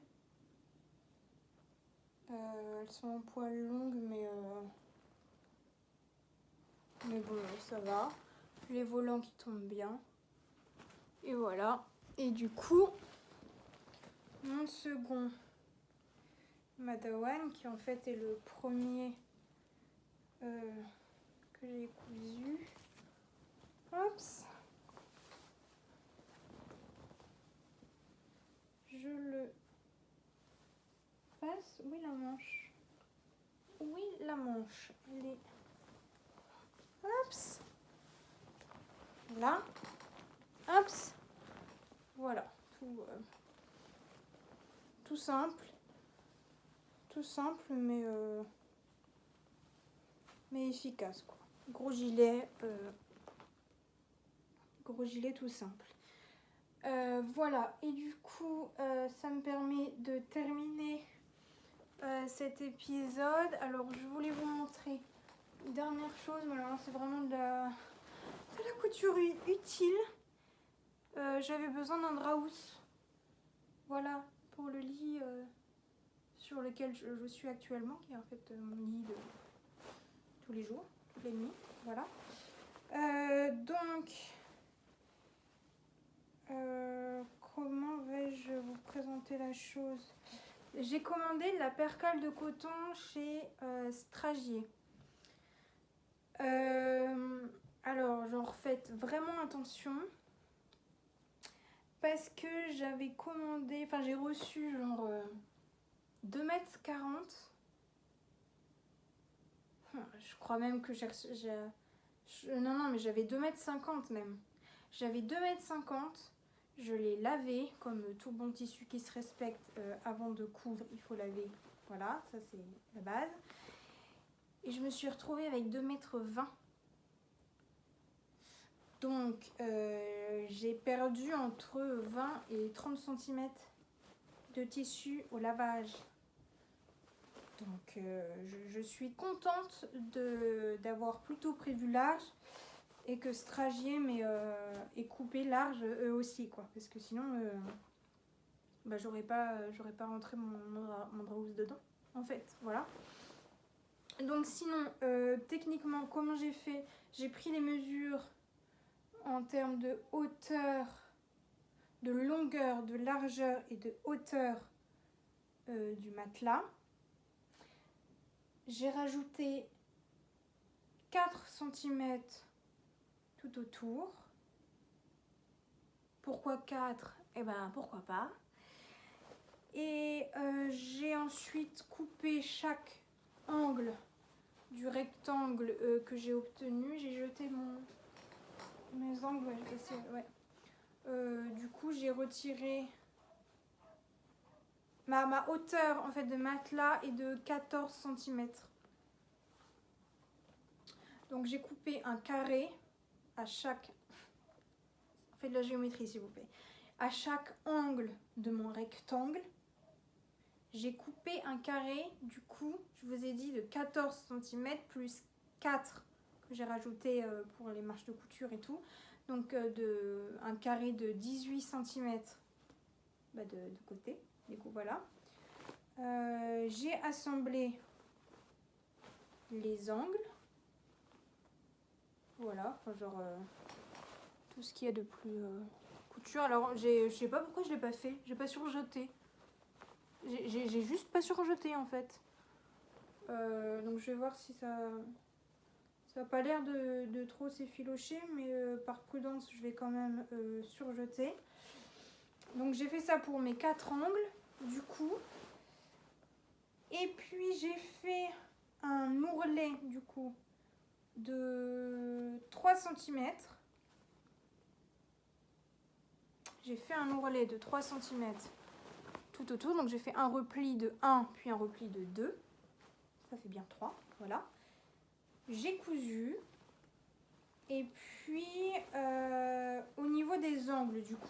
Elles sont un poil longues, mais bon, ça va. Les volants qui tombent bien. Et voilà. Et du coup, mon second Madawan, qui en fait est le premier que j'ai cousu. Oups. Je le passe. Où est la manche? Oui, la manche. Elle est... Oups. Là. Oups. Voilà. Tout simple. Tout simple, mais efficace, quoi. Gros gilet tout simple. Voilà, et du coup, ça me permet de terminer cet épisode. Alors, je voulais vous montrer dernière chose, mais alors c'est vraiment de la couture utile. J'avais besoin d'un draus. Voilà, pour le lit sur lequel je suis actuellement, qui est en fait mon lit de tous les jours, toutes les nuits. Voilà. Donc, comment vais-je vous présenter la chose? J'ai commandé de la percale de coton chez Stragier. Alors, j'en refaites vraiment attention parce que j'avais commandé, enfin j'ai reçu genre 2,40 m. Je crois même que non, mais j'avais 2,50 m même. J'avais 2,50 m. Je l'ai lavé, comme tout bon tissu qui se respecte. Avant de coudre, il faut laver. Voilà, ça c'est la base. Et je me suis retrouvée avec 2,20 m. Donc, j'ai perdu entre 20 et 30 cm de tissu au lavage. Donc, je suis contente d'avoir plutôt prévu large et que Stragier ait coupé large eux aussi, quoi. Parce que sinon, bah, j'aurais pas rentré mon draus dedans, en fait. Voilà. Donc, sinon, techniquement, comment j'ai fait? J'ai pris les mesures en termes de hauteur, de longueur, de largeur et de hauteur du matelas. J'ai rajouté 4 cm tout autour. Pourquoi 4? Eh ben pourquoi pas. Et j'ai ensuite coupé chaque angle du rectangle que j'ai obtenu. J'ai jeté mes angles, du coup j'ai retiré ma hauteur en fait de matelas est de 14 cm. Donc j'ai coupé un carré à chaque, faites de la géométrie s'il vous plaît, à chaque angle de mon rectangle. J'ai coupé un carré, du coup je vous ai dit de 14 cm plus 4 que j'ai rajouté pour les marches de couture et tout. Donc un carré de 18 cm de côté. Du coup voilà. J'ai assemblé les angles. Voilà, enfin, genre tout ce qu'il y a de plus couture. Alors je sais pas pourquoi je l'ai pas fait. J'ai pas surjeté. J'ai juste pas surjeté en fait. Donc je vais voir si ça a pas l'air de trop s'effilocher, mais par prudence je vais quand même surjeter. Donc j'ai fait ça pour mes 4 angles du coup. Et puis j'ai fait un ourlet du coup de 3 cm. J'ai fait un ourlet de 3 cm tout autour. Donc j'ai fait un repli de 1 puis un repli de 2. Ça fait bien 3. Voilà. J'ai cousu. Et puis au niveau des angles du coup.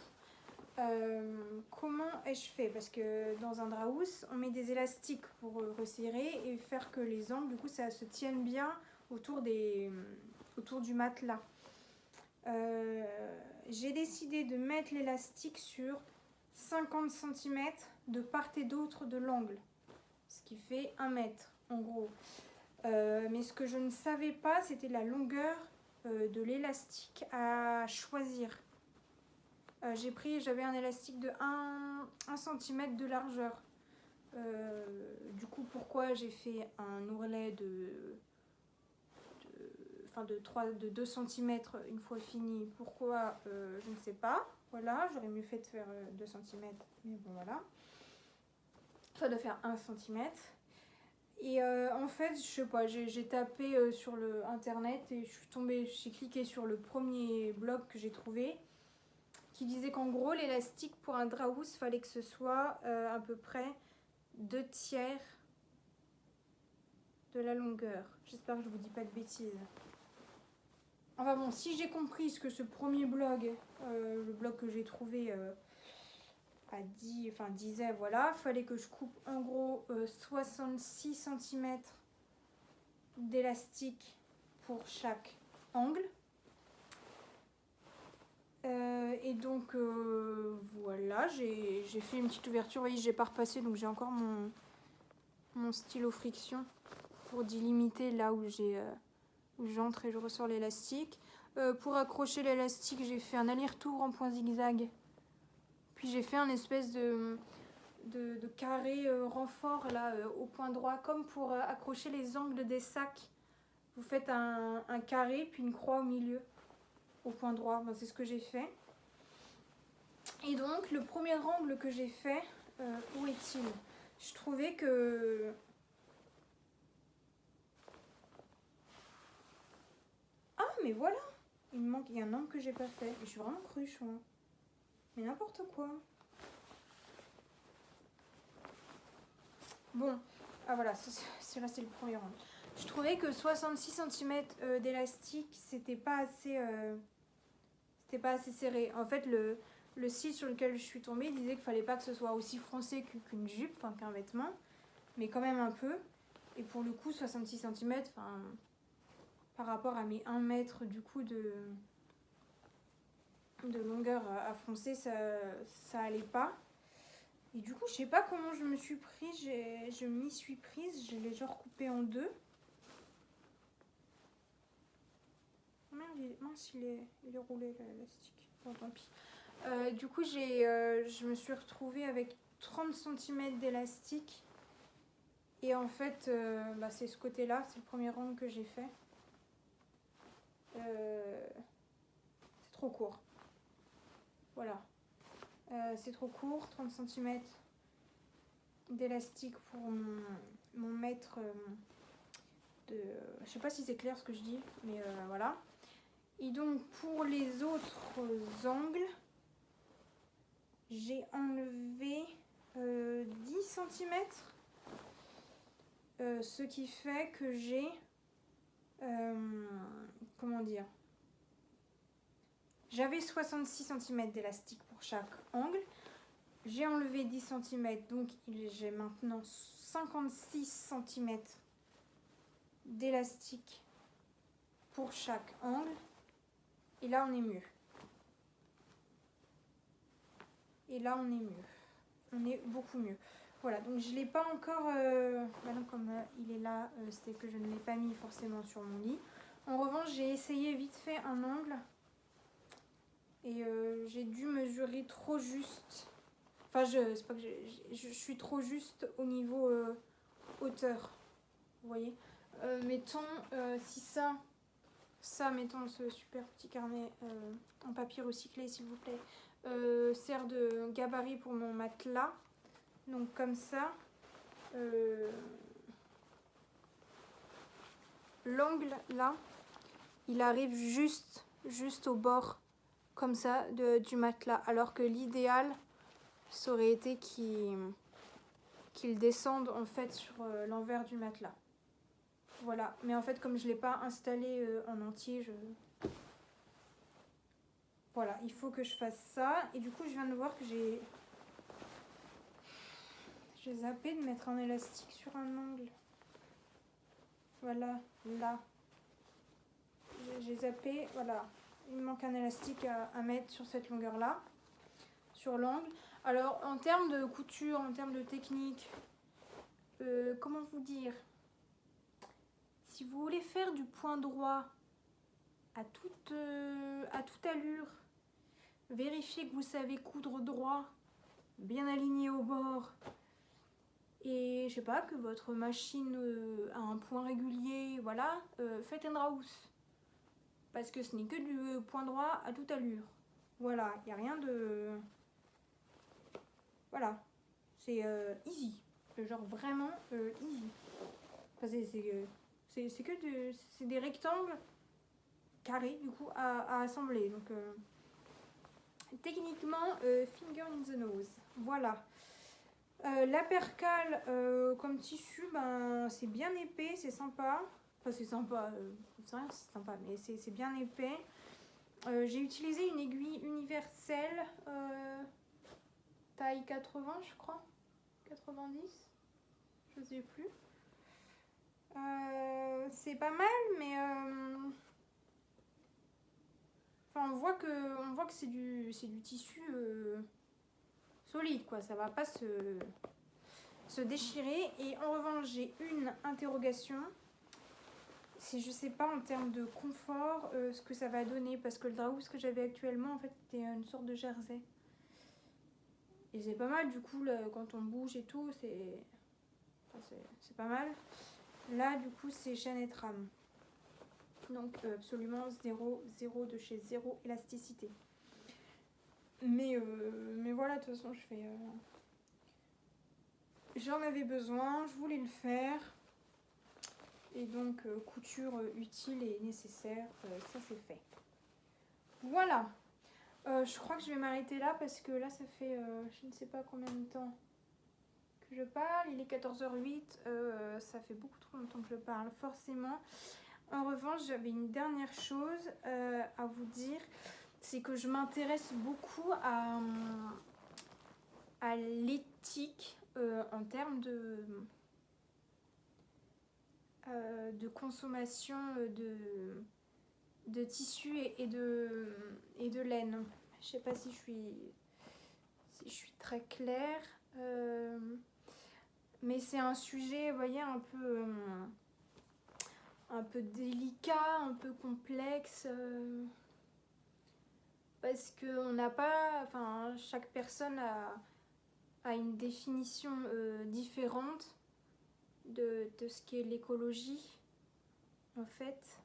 Comment ai-je fait? Parce que dans un draus, on met des élastiques pour resserrer et faire que les angles, du coup, ça se tienne bien autour du matelas. J'ai décidé de mettre l'élastique sur 50 cm de part et d'autre de l'angle, ce qui fait 1 mètre en gros. Mais ce que je ne savais pas, c'était la longueur de l'élastique à choisir. J'avais un élastique de 1 cm de largeur. Du coup, pourquoi j'ai fait un ourlet de 2 cm une fois fini? Pourquoi je ne sais pas. Voilà, j'aurais mieux fait de faire 2 cm, mais bon voilà. Enfin, de faire 1 cm. Et en fait, je sais pas, j'ai tapé sur le internet et j'ai cliqué sur le premier blog que j'ai trouvé, qui disait qu'en gros l'élastique pour un draus fallait que ce soit à peu près 2/3 de la longueur. J'espère que je vous dis pas de bêtises. Enfin bon, si j'ai compris ce que ce premier blog, le blog que j'ai trouvé disait, voilà, fallait que je coupe en gros 66 cm d'élastique pour chaque angle. Et donc voilà, j'ai fait une petite ouverture. Vous voyez, j'ai pas repassé, donc j'ai encore mon stylo friction pour délimiter là où j'entre et je ressors l'élastique. Pour accrocher l'élastique, j'ai fait un aller-retour en point zigzag. Puis j'ai fait un espèce de carré renfort là au point droit, comme pour accrocher les angles des sacs. Vous faites un carré puis une croix au milieu au point droit. Ben, c'est ce que j'ai fait. Et donc le premier angle que j'ai fait, où est-il? Je trouvais que mais voilà, il me manque, il y a un angle que j'ai pas fait. Et je suis vraiment cruche, moi. Mais n'importe quoi. Bon, ah voilà, c'est là, c'est le premier angle. Je trouvais que 66 cm d'élastique, c'était pas assez serré. En fait, le site sur lequel je suis tombée disait qu'il fallait pas que ce soit aussi froncé qu'une jupe, enfin qu'un vêtement, mais quand même un peu. Et pour le coup, 66 cm, enfin, par rapport à mes 1 mètre du coup de longueur à froncer, ça allait pas. Et du coup, je sais pas comment je me suis prise, je m'y suis prise, je l'ai genre coupé en deux. Merde, mince, il est roulé l'élastique. Bon, tant pis. Du coup, je me suis retrouvée avec 30 cm d'élastique. Et en fait, c'est ce côté-là, c'est le premier angle que j'ai fait. C'est trop court. Voilà. C'est trop court, 30 cm d'élastique pour mon mètre de... Je sais pas si c'est clair ce que je dis, mais voilà. Et donc pour les autres angles, j'ai enlevé 10 cm, ce qui fait que j'ai... comment dire, j'avais 66 cm d'élastique pour chaque angle. J'ai enlevé 10 cm, donc j'ai maintenant 56 cm d'élastique pour chaque angle. Et là, on est mieux. Et là, on est mieux. On est beaucoup mieux. Voilà, donc je ne l'ai pas encore... Maintenant, comme il est là, c'était que je ne l'ai pas mis forcément sur mon lit. En revanche, j'ai essayé vite fait un angle. Et j'ai dû mesurer trop juste. Enfin, c'est pas que je suis trop juste au niveau hauteur. Vous voyez, mettons, si ça, mettons ce super petit carnet en papier recyclé, s'il vous plaît, sert de gabarit pour mon matelas. Donc comme ça, l'angle là, il arrive juste au bord, comme ça, du matelas. Alors que l'idéal, ça aurait été qu'il descende en fait sur l'envers du matelas. Voilà, mais en fait comme je ne l'ai pas installé en entier, voilà, il faut que je fasse ça. Et du coup je viens de voir que j'ai zappé de mettre un élastique sur un angle. Voilà, là. J'ai zappé, voilà. Il me manque un élastique à mettre sur cette longueur-là, sur l'angle. Alors en termes de couture, en termes de technique, comment vous dire, si vous voulez faire du point droit à toute allure, vérifiez que vous savez coudre droit, bien aligné au bord, et je sais pas, que votre machine a un point régulier, voilà, faites un house. Parce que ce n'est que du point droit à toute allure. Voilà, il n'y a rien de... Voilà, c'est easy. Genre vraiment easy. Enfin, c'est des rectangles carrés du coup à assembler. Donc techniquement, finger in the nose. Voilà. La percale comme tissu, ben, c'est bien épais, c'est sympa. Enfin, c'est sympa, c'est rien, c'est sympa, mais c'est bien épais. J'ai utilisé une aiguille universelle, taille 80, je crois. 90, je sais plus. c'est pas mal, mais enfin, on voit que c'est du tissu solide, quoi. Ça va pas se déchirer. Et en revanche, j'ai une interrogation. Si je sais pas en termes de confort ce que ça va donner, parce que le drapeau que j'avais actuellement, en fait, c'était une sorte de jersey. Et c'est pas mal, du coup, là, quand on bouge et tout, c'est pas mal. Là, du coup, c'est Jeannette Ram. Donc, absolument zéro de chez zéro élasticité. Mais voilà, de toute façon, j'en avais besoin, je voulais le faire. Et donc, couture utile et nécessaire, ça c'est fait. Voilà. Je crois que je vais m'arrêter là parce que là, ça fait je ne sais pas combien de temps que je parle. Il est 14h08. Ça fait beaucoup trop longtemps que je parle, forcément. En revanche, j'avais une dernière chose à vous dire. C'est que je m'intéresse beaucoup à l'éthique en termes de consommation de tissu et de laine. Je sais pas si je suis très claire. Mais c'est un sujet, vous voyez, un peu délicat, un peu complexe. Parce qu'on n'a pas... Enfin, chaque personne a une définition différente de ce qu'est l'écologie, en fait.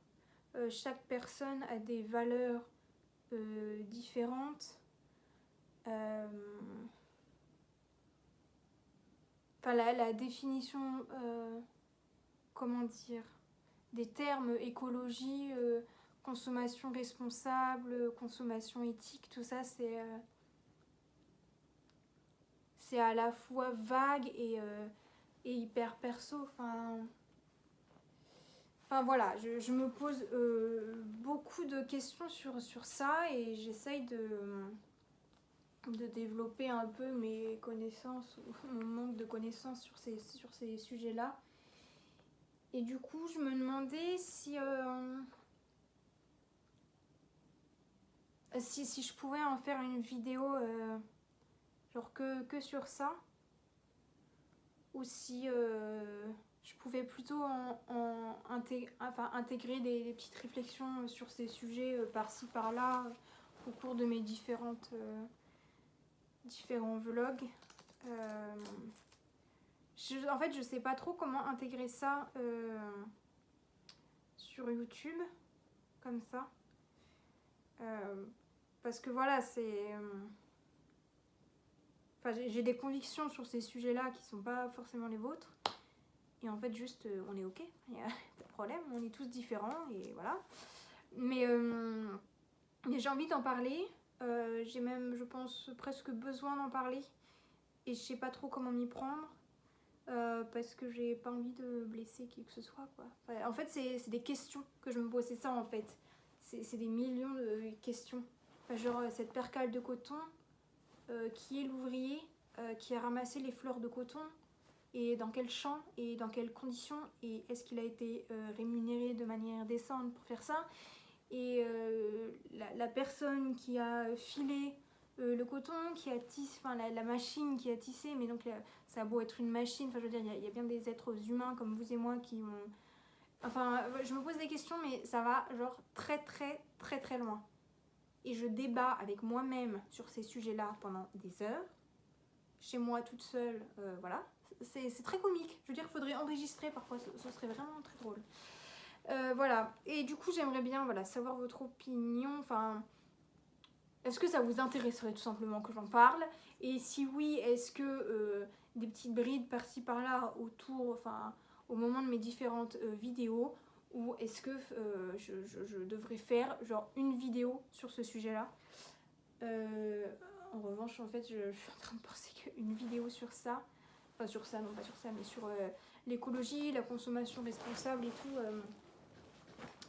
Chaque personne a des valeurs différentes. Enfin, la définition, comment dire, des termes écologie, consommation responsable, consommation éthique, tout ça, c'est à la fois vague et hyper perso. Enfin voilà, je me pose beaucoup de questions sur ça et j'essaye de développer un peu mes connaissances, mon manque de connaissances sur ces sujets-là. Et du coup, je me demandais si je pouvais en faire une vidéo genre que sur ça, ou si je pouvais plutôt intégrer des petites réflexions sur ces sujets par-ci par-là au cours de mes différents vlogs. En fait, je sais pas trop comment intégrer ça sur YouTube, comme ça. Parce que voilà, j'ai des convictions sur ces sujets-là qui sont pas forcément les vôtres. Et en fait, juste, on est ok, il n'y a pas de problème, on est tous différents, et voilà. Mais j'ai envie d'en parler. J'ai même, je pense, presque besoin d'en parler. Et je sais pas trop comment m'y prendre. Parce que j'ai pas envie de blesser qui que ce soit, quoi. Enfin, en fait, c'est des questions que je me pose. C'est ça, en fait. C'est des millions de questions. Enfin, genre, cette percale de coton, qui est l'ouvrier qui a ramassé les fleurs de coton, et dans quel champ et dans quelles conditions, et est-ce qu'il a été rémunéré de manière décente pour faire ça, et la personne qui a filé le coton, qui a tissé, enfin la machine qui a tissé, mais donc ça a beau être une machine, enfin je veux dire, il y a bien des êtres humains comme vous et moi qui ont... Enfin, je me pose des questions, mais ça va genre très très très très loin. Et je débat avec moi-même sur ces sujets-là pendant des heures, chez moi toute seule, voilà. C'est très comique. Je veux dire, il faudrait enregistrer parfois, ce serait vraiment très drôle. Voilà. Et du coup, j'aimerais bien savoir votre opinion. Enfin, est-ce que ça vous intéresserait tout simplement que j'en parle? Et si oui, est-ce que des petites brides par-ci par-là autour, enfin, au moment de mes différentes vidéos, ou est-ce que je devrais faire genre une vidéo sur ce sujet-là? En revanche, en fait, je suis en train de penser qu'une vidéo sur ça, enfin sur ça, non pas sur ça, mais sur l'écologie, la consommation responsable et tout,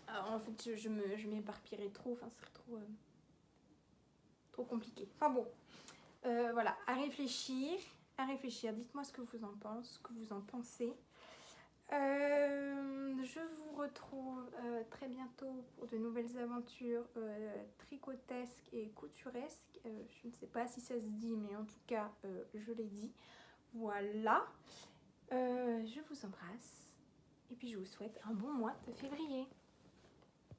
en fait, je m'éparpillerais trop, enfin, ce serait trop compliqué. Enfin bon, voilà, à réfléchir, dites-moi ce que vous en pensez. Je vous retrouve très bientôt pour de nouvelles aventures tricotesques et couturesques. Je ne sais pas si ça se dit, mais en tout cas, je l'ai dit. Voilà. Je vous embrasse et puis je vous souhaite un bon mois de février.